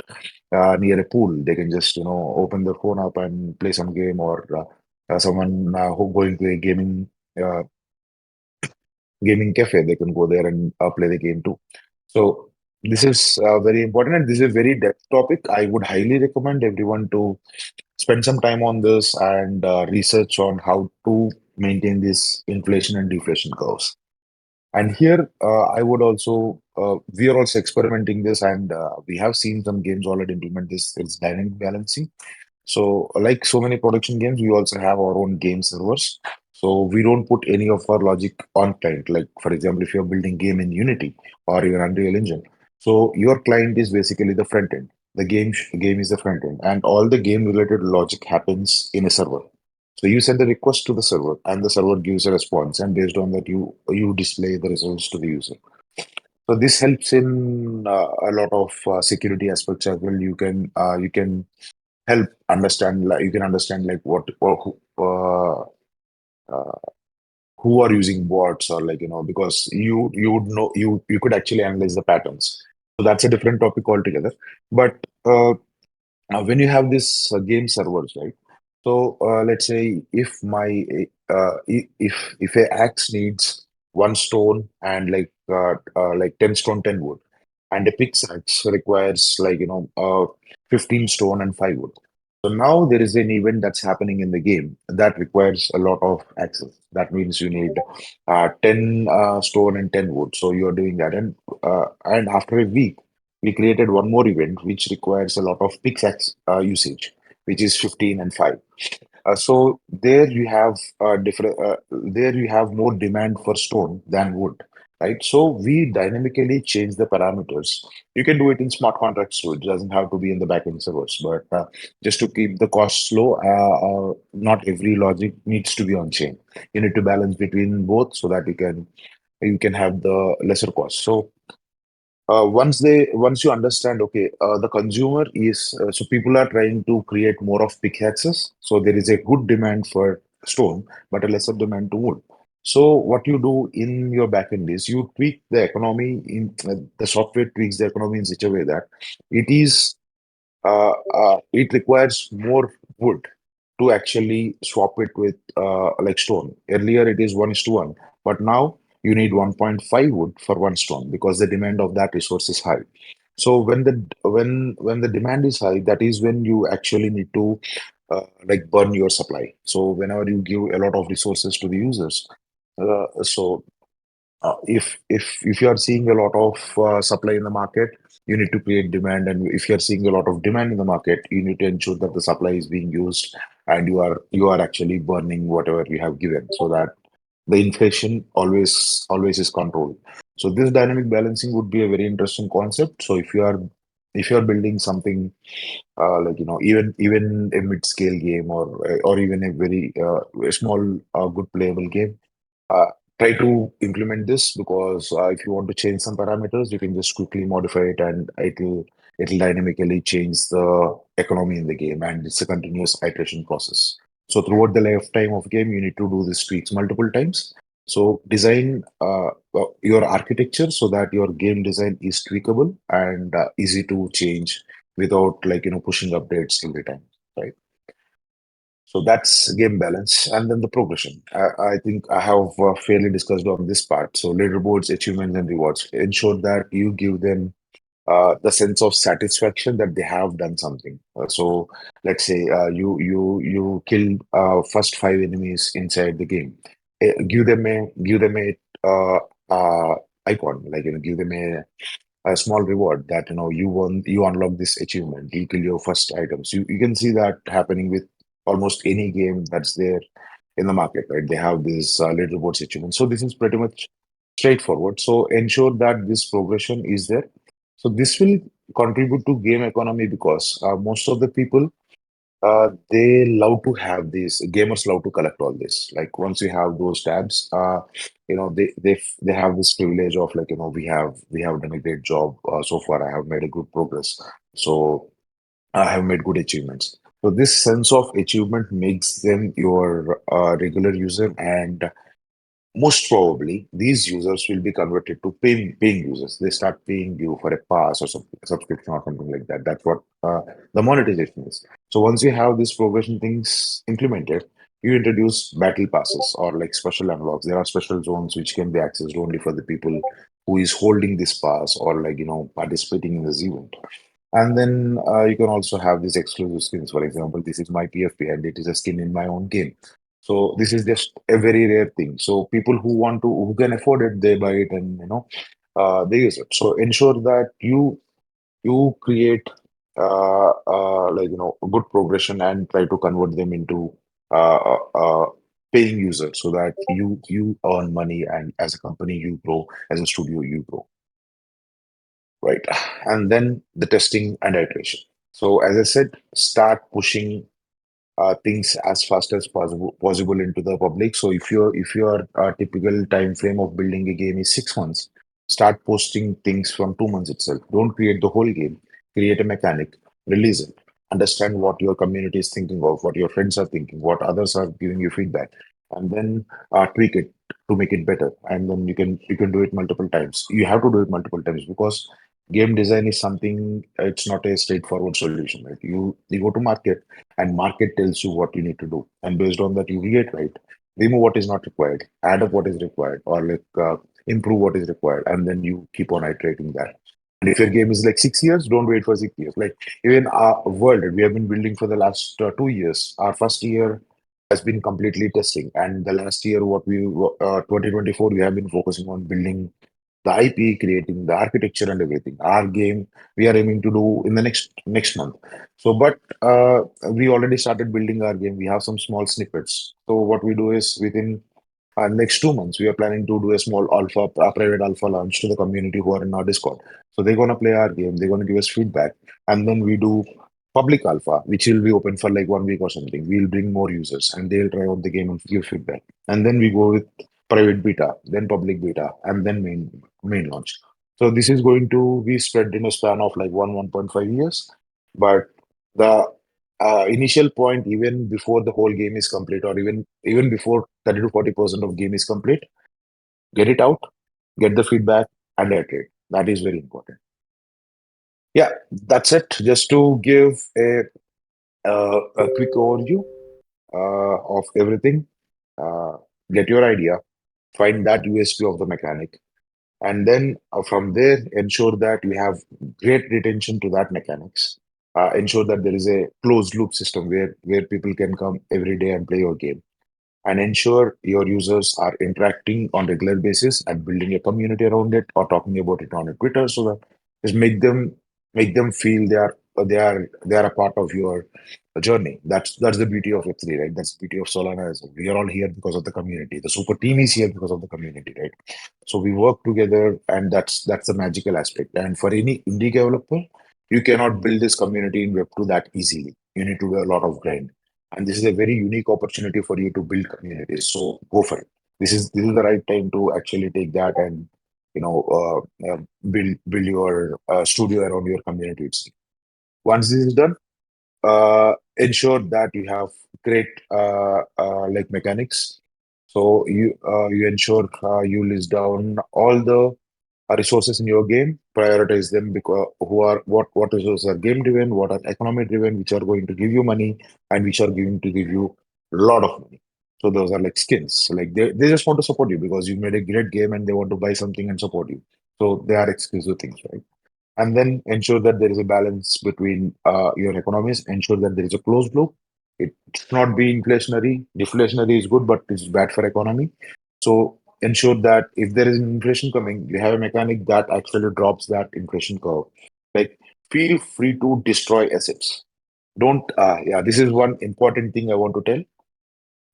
near a pool, they can just, open their phone up and play some game, or someone who going to a uh, gaming cafe, they can go there and play the game too. So this is very important, and this is a very depth topic. I would highly recommend everyone to spend some time on this and research on how to maintain this inflation and deflation curves. And here, I would also, we are also experimenting this, and we have seen some games already implement this. It's dynamic balancing. So, like so many production games, we also have our own game servers. So we don't put any of our logic on client. Like for example, if you're building game in Unity or even Unreal Engine, so your client is basically the front end. The game is the front end, and all the game related logic happens in a server. So you send a request to the server, and the server gives a response, and based on that, you display the results to the user. So this helps in a lot of security aspects as well. You can help understand, like you can understand like what or uh, who are using bots, or like because you would know, you could actually analyze the patterns. So that's a different topic altogether. But when you have this game servers, right? So let's say if a axe needs one stone and like 10 stone, 10 wood, and a pickaxe requires 15 stone and 5 wood. So now there is an event that's happening in the game that requires a lot of access. That means you need 10 stone and 10 wood. So you're doing that, and after a week we created one more event which requires a lot of pickaxe usage, which is 15 and 5. So there you have more demand for stone than wood, right? So we dynamically change the parameters. You can do it in smart contracts too. It doesn't have to be in the backend servers, but just to keep the costs low, not every logic needs to be on chain. You need to balance between both so that you can have the lesser cost. So once you understand, okay, the consumer is so people are trying to create more of pickaxes, so there is a good demand for stone but a lesser demand to wood. So what you do in your backend is you tweak the economy in the software tweaks the economy in such a way that it is it requires more wood to actually swap it with like stone. Earlier it is 1:1, but now you need 1.5 wood for one stone because the demand of that resource is high. So when the demand is high, that is when you actually need to like burn your supply. So whenever you give a lot of resources to the users, so if you are seeing a lot of supply in the market, you need to create demand, and if you are seeing a lot of demand in the market, you need to ensure that the supply is being used, and you are actually burning whatever you have given, so that the inflation always is controlled. So this dynamic balancing would be a very interesting concept. So if you are building something even a mid-scale game, or even a small good playable game, uh, try to implement this, because if you want to change some parameters, you can just quickly modify it, and it'll dynamically change the economy in the game, and it's a continuous iteration process. So throughout the lifetime of game, you need to do these tweaks multiple times. So design your architecture so that your game design is tweakable and easy to change without pushing updates every time, right? So that's game balance, and then the progression. I think I have fairly discussed on this part. So leaderboards, achievements, and rewards. Ensure that you give them the sense of satisfaction that they have done something. So let's say you killed first five enemies inside the game. Give them a icon, like give them a small reward that you unlock this achievement, you kill your first items. You can see that happening with almost any game that's there in the market, right? They have these leaderboards achievements. So this is pretty much straightforward. So ensure that this progression is there. So this will contribute to game economy, because most of the people they love to have this. Gamers love to collect all this. Like once you have those tabs, they have this privilege of like we have done a great job so far. I have made a good progress. So I have made good achievements. So this sense of achievement makes them your regular user, and most probably these users will be converted to paying users. They start paying you for a pass or some subscription or something like that. That's what the monetization is. So once you have these progression things implemented, you introduce battle passes or like special unlocks. There are special zones which can be accessed only for the people who is holding this pass, or participating in this event. And then you can also have these exclusive skins. For example, this is my PFP and it is a skin in my own game. So this is just a very rare thing. So people who can afford it, they buy it, and they use it. So ensure that you create good progression and try to convert them into paying users so that you earn money, and as a company you grow, as a studio you grow, right? And then the testing and iteration. So as I said, start pushing things as fast as possible into the public. So if your typical time frame of building a game is 6 months, start posting things from 2 months itself. Don't create the whole game. Create a mechanic, release it. Understand what your community is thinking of, what your friends are thinking, what others are giving you feedback, and then tweak it to make it better. And then you can do it multiple times. You have to do it multiple times because game design is something. It's not a straightforward solution. Right? You go to market and market tells you what you need to do, and based on that you create, right, remove what is not required, add up what is required, or improve what is required, and then you keep on iterating that. And if your game is like 6 years, don't wait for 6 years. Like even our world we have been building for the last 2 years. Our first year has been completely testing, and the last year, 2024, we have been focusing on building the IP, creating the architecture and everything. Our game we are aiming to do in the next month. So, but we already started building our game. We have some small snippets. So what we do is within next 2 months, we are planning to do a small alpha, a private alpha launch to the community who are in our Discord. So they're gonna play our game. They're gonna give us feedback, and then we do public alpha, which will be open for like 1 week or something. We'll bring more users, and they'll try out the game and give feedback. And then we go with private beta, then public beta, and then main launch. So this is going to be spread in a span of like 1.5 years. But the initial point, even before the whole game is complete, or even before 30 to 40% of game is complete, get it out, get the feedback, and iterate. That is very important. Yeah, that's it. Just to give a quick overview of everything. Uh, get your idea, find that USP of the mechanic, and then from there ensure that you have great retention to that mechanics. Ensure that there is a closed loop system where people can come every day and play your game, and ensure your users are interacting on regular basis and building a community around it or talking about it on a Twitter, so that just make them feel they are a part of your journey. That's the beauty of Web3, right? That's the beauty of Solana as well. We are all here because of the community. The super team is here because of the community, right? So we work together, and that's the magical aspect. And for any indie developer, you cannot build this community in Web2 that easily. You need to do a lot of grind, and this is a very unique opportunity for you to build communities. So go for it. This is the right time to actually take that and build your studio around your community itself. Once this is done, ensure that you have great like mechanics. So you ensure you list down all the resources in your game, prioritize them, because who are what resources are game driven, what are economy driven, which are going to give you money, and which are going to give you a lot of money. So those are like skins. Like they just want to support you because you made a great game and they want to buy something and support you. So they are exclusive things, right? And then ensure that there is a balance between your economies. Ensure that there is a closed loop. It should not be inflationary. Deflationary is good, but it's bad for economy. So ensure that if there is an inflation coming, you have a mechanic that actually drops that inflation curve. Like, feel free to destroy assets. Don't. Yeah, this is one important thing I want to tell.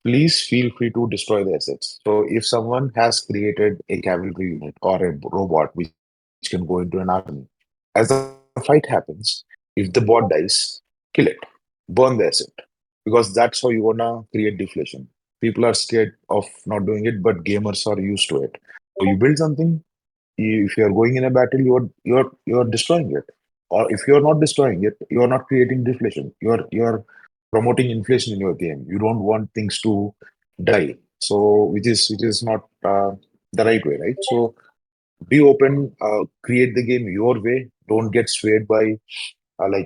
Please feel free to destroy the assets. So if someone has created a cavalry unit or a robot which can go into an army, as the fight happens, if the bot dies, kill it, burn the asset, because that's how you're gonna create deflation. People are scared of not doing it, but gamers are used to it. So you build something, if you are going in a battle, you're destroying it. Or if you're not destroying it, you're not creating deflation. You're promoting inflation in your game. You don't want things to die. So which is not the right way, right? So be open, create the game your way. Don't get swayed by there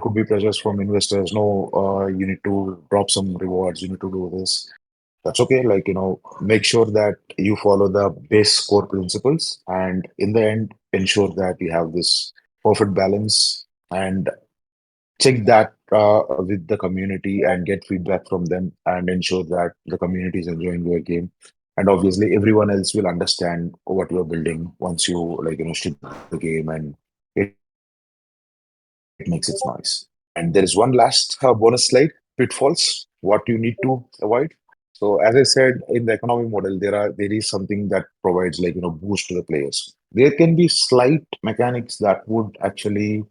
could be pressures from investors. No, you need to drop some rewards. You need to do this. That's okay. Make sure that you follow the base core principles, and in the end, ensure that you have this perfect balance, and check that with the community and get feedback from them, and ensure that the community is enjoying your game. And obviously, everyone else will understand what you're building once you ship the game and it makes its noise. And there is one last bonus slide. pitfalls, what you need to avoid. So as I said, in the economic model, there is something that provides like boost to the players. There can be slight mechanics that would actually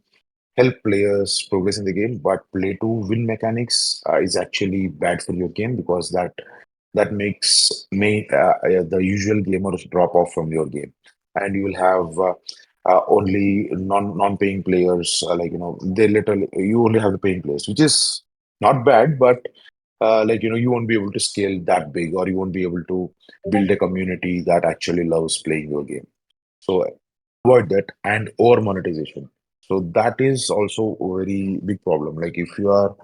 help players progress in the game, but play to win mechanics is actually bad for your game because that makes the usual gamers drop off from your game, and you will have only non-paying players. They literally you only have the paying players, which is not bad, but you won't be able to scale that big, or you won't be able to build a community that actually loves playing your game. So avoid that, and over monetization. So that is also a very big problem. Like if you are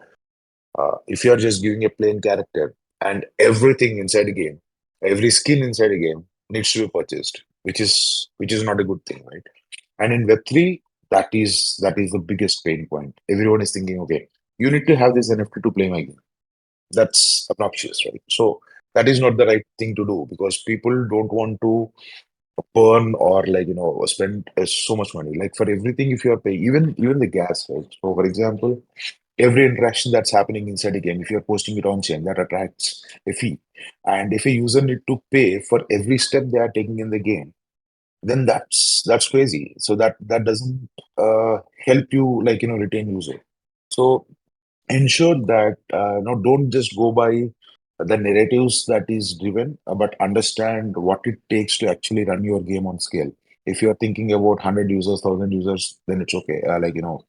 just giving a plain character and everything inside the game, every skin inside the game needs to be purchased, which is not a good thing, right? And in Web3, that is the biggest pain point. Everyone is thinking, okay, you need to have this NFT to play my game. That's obnoxious, right? So that is not the right thing to do because people don't want to burn or spend so much money. Like for everything, if you are paying, even the gas, right? So for example, every interaction that's happening inside a game, if you're posting it on chain, that attracts a fee. And if a user need to pay for every step they are taking in the game, then that's crazy. So that doesn't help you retain user. So ensure that no, don't just go by the narratives that is driven, but understand what it takes to actually run your game on scale. If you're thinking about 100 users, 1,000 users, then it's okay.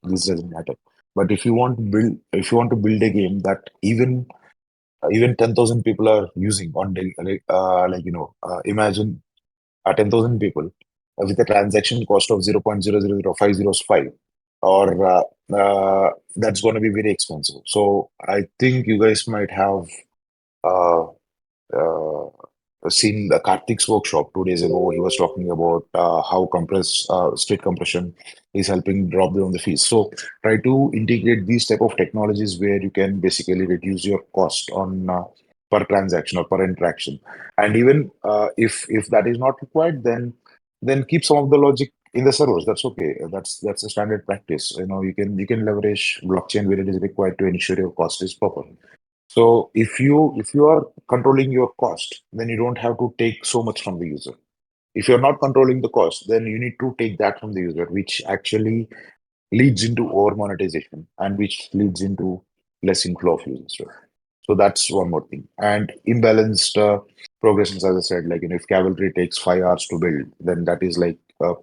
This doesn't matter. But if you want to build a game that even 10,000 people are using on daily, imagine 10,000 people with a transaction cost of 0.000505, or that's going to be very expensive. So I think you guys might have uh, uh, seen the Karthik's workshop 2 days ago. He was talking about how state compression is helping drop down the fees. So try to integrate these type of technologies where you can basically reduce your cost on per transaction or per interaction. And even if that is not required, then keep some of the logic in the servers. That's okay. That's a standard practice. You can leverage blockchain where it is required to ensure your cost is proper. So if you are controlling your cost, then you don't have to take so much from the user. If you're not controlling the cost, then you need to take that from the user, which actually leads into over monetization and which leads into less inflow of users. Right? So that's one more thing. And imbalanced progressions, as I said, if cavalry takes 5 hours to build, then that is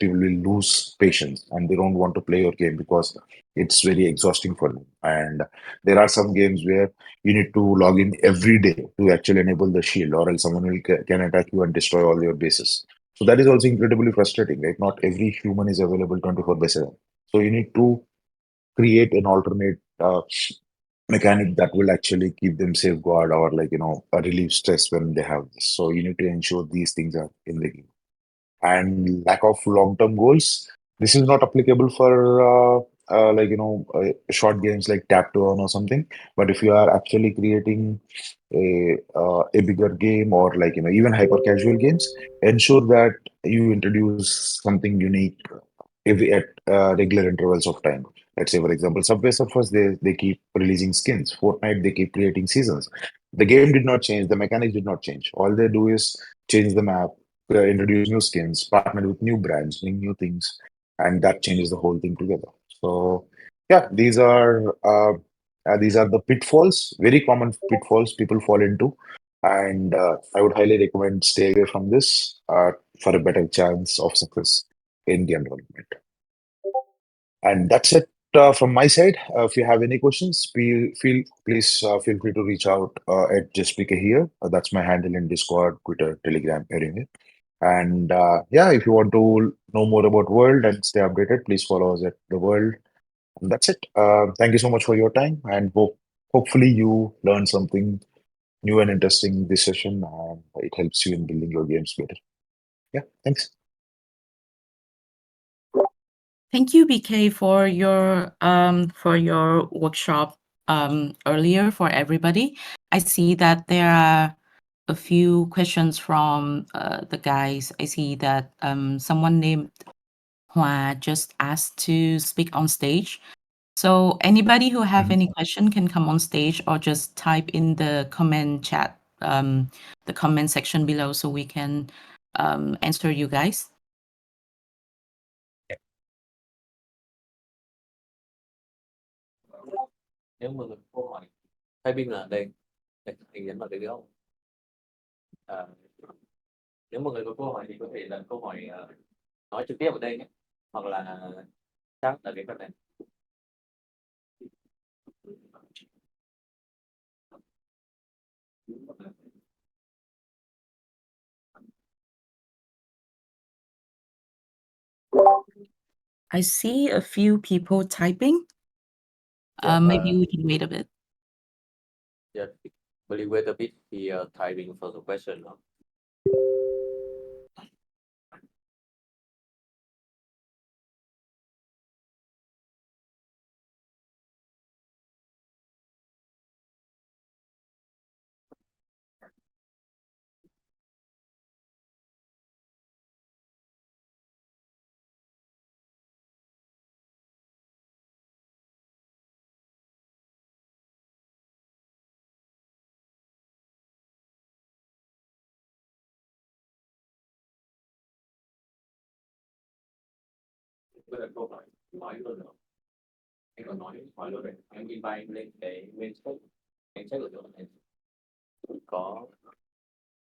people will lose patience and they don't want to play your game because it's very exhausting for them. And there are some games where you need to log in every day to actually enable the shield, or else someone can attack you and destroy all your bases. So that is also incredibly frustrating, right? Not every human is available 24 by 7. So you need to create an alternate mechanic that will actually keep them safeguard, or relieve stress when they have this. So you need to ensure these things are in the game. And lack of long-term goals. This is not applicable for short games like tap to earn or something. But if you are actually creating a bigger game, or even hyper casual games, ensure that you introduce something unique every at regular intervals of time. Let's say, for example, Subway Surfers, they keep releasing skins. Fortnite, they keep creating seasons. The game did not change. The mechanics did not change. All they do is change the map, introduce new skins, partner with new brands, doing new things, and that changes the whole thing together. So, yeah, these are the pitfalls, very common pitfalls people fall into, and I would highly recommend stay away from this for a better chance of success in the environment. And that's it from my side. If you have any questions, please feel free to reach out at JustPK here. That's my handle in Discord, Twitter, Telegram, anyway. And yeah, if you want to know more about World and stay updated, please follow us at the World. And that's it. Thank you so much for your time, and hopefully you learned something new and interesting this session, and it helps you in building your games better. Yeah, thanks. Thank you, BK, for your workshop earlier for everybody. I see that there are a few questions from the guys. I see that someone named Hua just asked to speak on stage. So anybody who have Mhm. any question can come on stage or just type in the comment chat, the comment section below, so we can answer you guys. Nếu mà câu hỏi thay vì là đây anh nhấn vào cái không à, nếu mọi người có câu hỏi thì có thể là câu hỏi nói trực tiếp ở đây nhé, hoặc là chat ở cái phần này. I see a few people typing. Maybe we can wait a bit. Yeah, will you wait a bit? He typing for the question. Bây giờ câu hỏi nói luôn rồi. Anh còn nói hỏi luôn đấy. Em invite anh lên cái main chat, anh check ở chỗ này có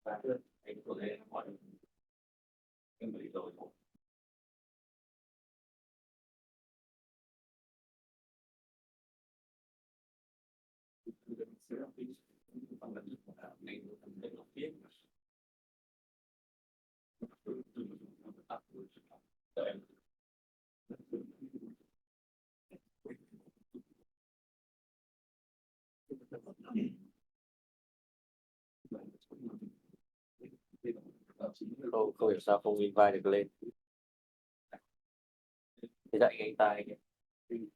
ba đứa anh có thể hỏi em bị rồi. Không hiểu sao không invite được lên. Thế dạy anh ta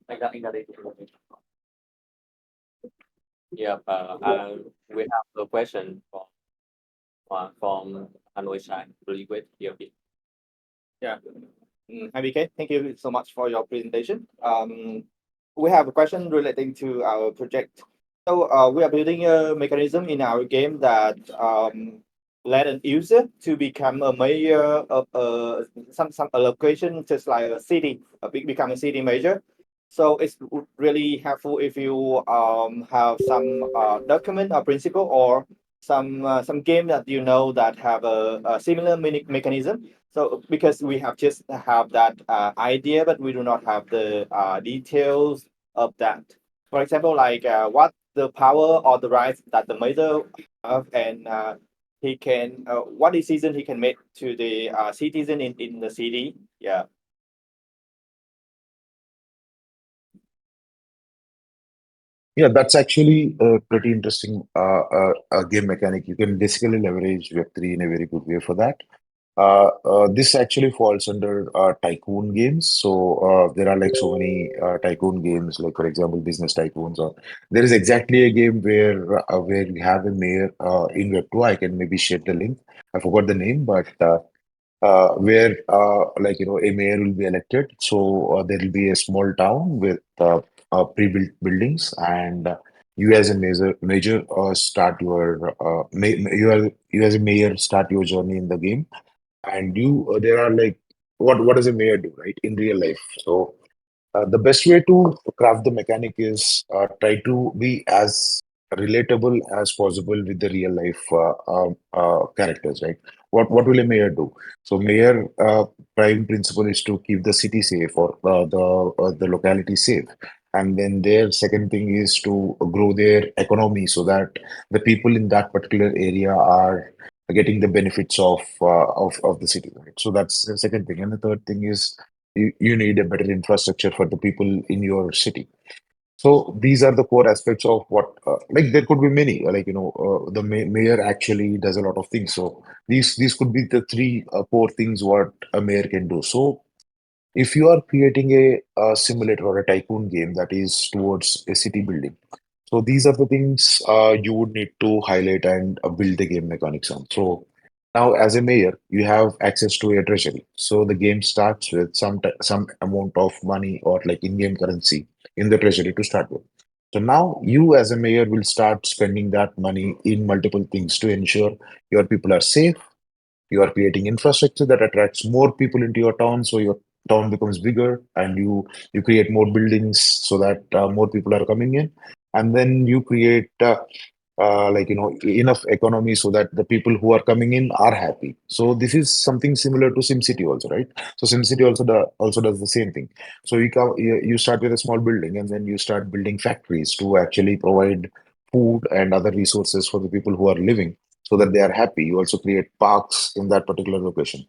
anh ra đây. Yeah, we have a question from Hanoi side. Will you wait here a bit? Yeah. Hi, BK. Thank you so much for your presentation. We have a question relating to our project. So we are building a mechanism in our game that let an user to become a mayor of some a location, just like a city, become a city major. So it's really helpful if you have some document or principle or some game that you know that have a similar mechanism. So because we have just have that idea, but we do not have the details of that. For example, like what the power or the rights that the mayor have, and he can what decision he can make to the citizen in the city. Yeah. Yeah, that's actually a pretty interesting game mechanic. You can basically leverage Web3 in a very good way for that. This actually falls under tycoon games. So there are like so many tycoon games, like for example, business tycoons. Or there is exactly a game where you have a mayor in Web2. I can maybe share the link. I forgot the name, but where like a mayor will be elected. So there will be a small town with pre-built buildings, and you as a major start your you as a mayor start your journey in the game, and you there are like what does a mayor do, right, in real life? So the best way to craft the mechanic is try to be as relatable as possible with the real life characters, right? What will a mayor do? So mayor prime principle is to keep the city safe or the locality safe, and then their second thing is to grow their economy so that the people in that particular area are getting the benefits of the city, right? So that's the second thing, and the third thing is you need a better infrastructure for the people in your city. So these are the core aspects of what, like there could be many, like the mayor actually does a lot of things. So these could be the three core things what a mayor can do. So if you are creating a simulator or a tycoon game that is towards a city building, so these are the things you would need to highlight and build the game mechanics on. So now, as a mayor, you have access to a treasury. So the game starts with some amount of money or like in-game currency in the treasury to start with. So now you as a mayor will start spending that money in multiple things to ensure your people are safe. You are creating infrastructure that attracts more people into your town, so your town becomes bigger, and you create more buildings so that more people are coming in, and then you create enough economy so that the people who are coming in are happy. So this is something similar to SimCity also, right? So SimCity also does the same thing. So you start with a small building, and then you start building factories to actually provide food and other resources for the people who are living, so that they are happy. You also create parks in that particular location.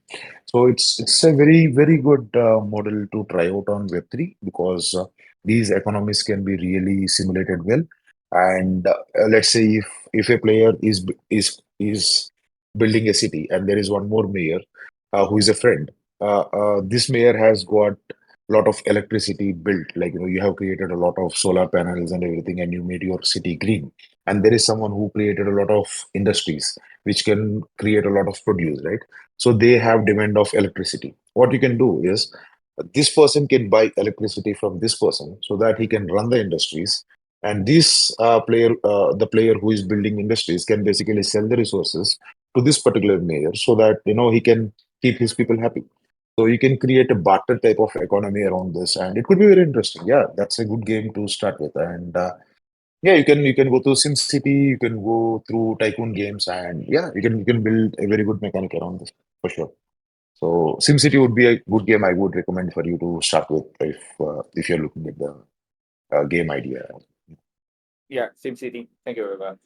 So it's a very good model to try out on Web3, because these economies can be really simulated well. And let's say if a player is building a city, and there is one more mayor who is a friend. This mayor has got a lot of electricity built, like you have created a lot of solar panels and everything, and you made your city green. And there is someone who created a lot of industries which can create a lot of produce, right? So they have demand of electricity. What you can do is this person can buy electricity from this person so that he can run the industries, and the player who is building industries can basically sell the resources to this particular mayor, so that he can keep his people happy. So you can create a barter type of economy around this, and it could be very interesting. Yeah, that's a good game to start with. And yeah, you can go to SimCity, you can go through Tycoon games, and yeah, you can build a very good mechanic around this for sure. So SimCity would be a good game I would recommend for you to start with if you're looking at the game idea. Yeah, SimCity. Thank you very much.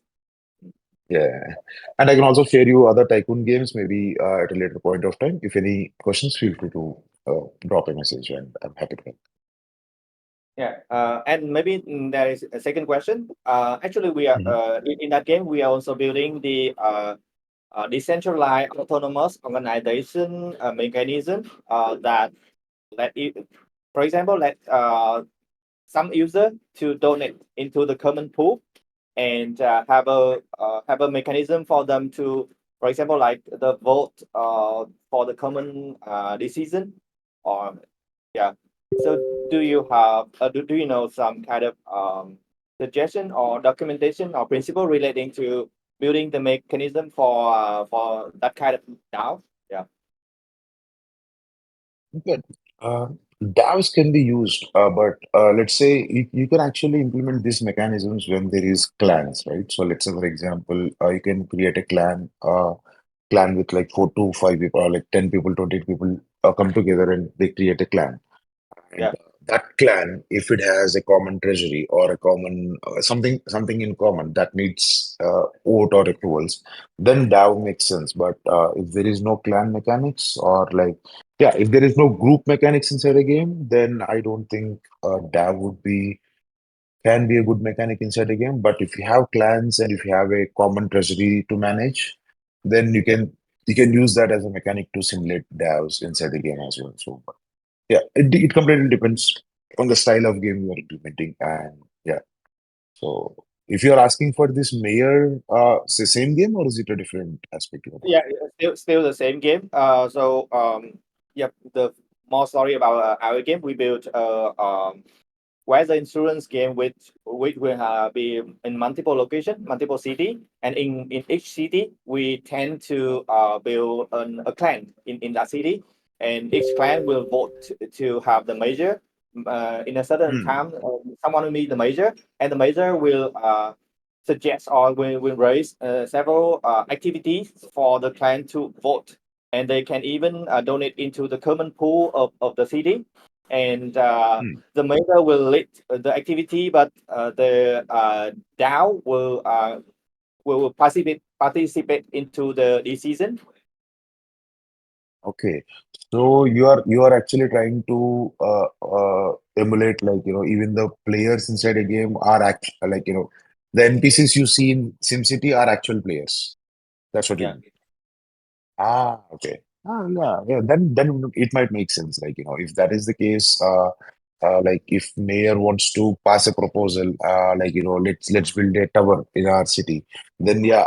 Yeah, and I can also share you other Tycoon games maybe at a later point of time. If any questions, feel free to drop a message, and I'm happy to help. Yeah, and maybe there is a second question. Actually, we are Mhm. in that game. We are also building the decentralized autonomous organization mechanism that for example, let some user to donate into the common pool and have a mechanism for them to, for example, like the vote for the common decision, or yeah. So do you know some kind of suggestion or documentation or principle relating to building the mechanism for that kind of DAO? Yeah. Good. Uh, DAOs can be used, but let's say you can actually implement these mechanisms when there is clans, right? So let's say, for example, you can create a clan with like 4 to 5 people, or like 10 people, 20 people come together and they create a clan. And Yeah. that clan, if it has a common treasury or a common something in common that needs vote or approvals, then DAO makes sense. But if there is no clan mechanics, or like, yeah, if there is no group mechanics inside a game, then I don't think DAO would be can be a good mechanic inside a game. But if you have clans and if you have a common treasury to manage, then you can use that as a mechanic to simulate DAOs inside the game as well. So yeah, it completely depends on the style of game you are implementing. And yeah, so if you're asking for this mayor, same game, or is it a different aspect you want? Yeah, still the same game. Yeah, the more story about our game. We built weather insurance game which will be in multiple location, multiple city, and in each city we tend to build a clan in that city, and each clan will vote to have the major in a certain Hmm. time. Someone will be the major, and the major will suggest or will raise several activities for the clan to vote, and they can even donate into the common pool of the city, and Hmm. the mayor will lead the activity, but the DAO will participate into the decision. Okay, so you are actually trying to emulate, like, even the players inside a game are like, the NPCs you see in SimCity are actual players. That's what you Yeah, mean. Ah, okay. Yeah. Then it might make sense. Like, if that is the case, like if mayor wants to pass a proposal, like, let's build a tower in our city, then yeah,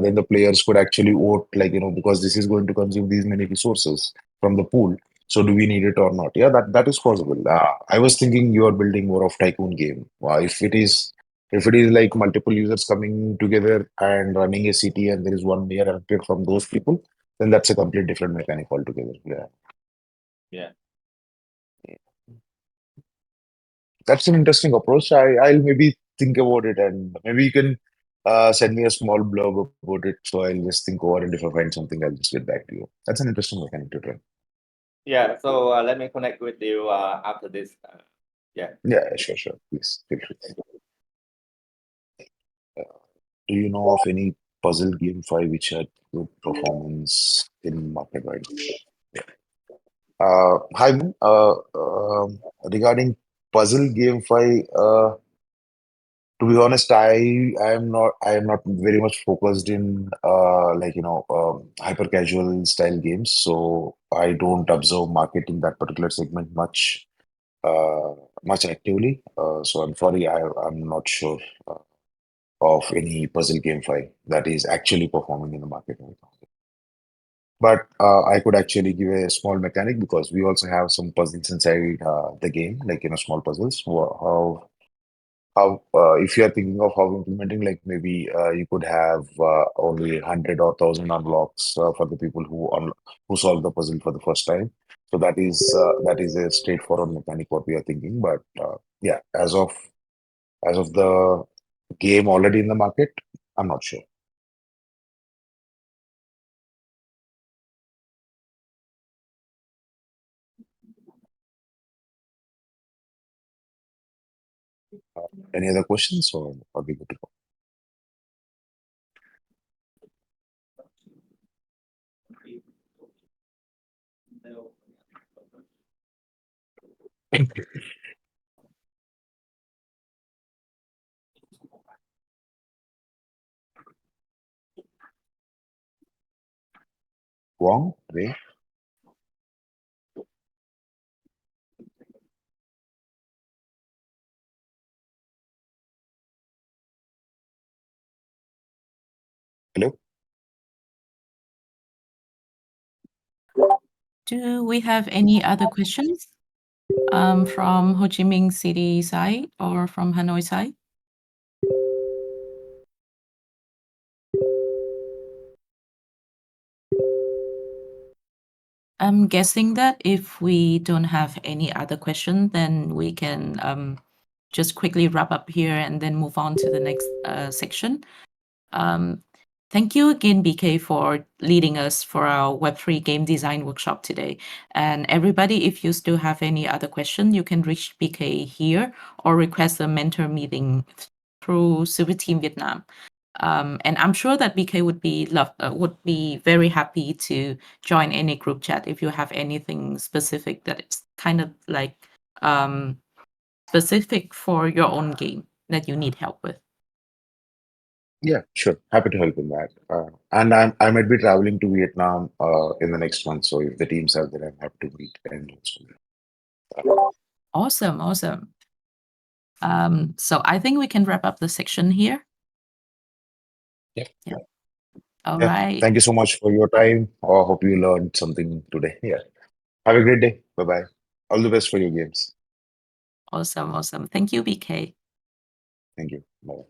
then the players could actually vote, like, because this is going to consume these many resources from the pool. So do we need it or not? Yeah, that is possible. I was thinking you are building more of tycoon game. If it is like multiple users coming together and running a city and there is one mayor elected from those people, then that's a complete different mechanic altogether. Yeah. Yeah. That's an interesting approach. I'll maybe think about it and maybe you can send me a small blog about it. So I'll just think over it. If I find something, I'll just get back to you. That's an interesting mechanic to try. Yeah. So let me connect with you after this. Yeah. Yeah, sure. Please feel free. Uh, do you know of any puzzle GameFi which had good performance in market right now? Hi, Moon. Regarding puzzle GameFi, to be honest, I am not very much focused in hyper casual style games, so I don't observe market in that particular segment uh, much actively. So I'm sorry, I'm not sure of any puzzle GameFi that is actually performing in the market right now. But I could actually give a small mechanic because we also have some puzzles inside the game, like small puzzles. How if you are thinking of how implementing, like maybe you could have only 100 or 1,000 unlocks for the people who solve the puzzle for the first time. So that is a straightforward mechanic what we are thinking. But yeah, as of the game already in the market, I'm not sure. Any other questions, or are we good to go? Wrong? Ray? Hello? Do we have any other questions from Ho Chi Minh City side or from Hanoi side? I'm guessing that if we don't have any other question, then we can just quickly wrap up here and then move on to the next section. Thank you again, BK, for leading us for our Web3 game design workshop today. And everybody, if you still have any other question, you can reach BK here or request a mentor meeting through Superteam Vietnam. And I'm sure that BK would be very happy to join any group chat if you have anything specific that it's kind of like specific for your own game that you need help with. Yeah, sure. Happy to help in that. And I might be traveling to Vietnam in the next month. So if the teams are there, I'm happy to meet and Awesome. So I think we can wrap up the section here. yeah. Yeah. All Yeah. right. Thank you so much for your time. Hope you learned something today. Yeah. Have a great day. Bye bye. All the best for your games. Awesome. Thank you, BK. Thank you. Bye.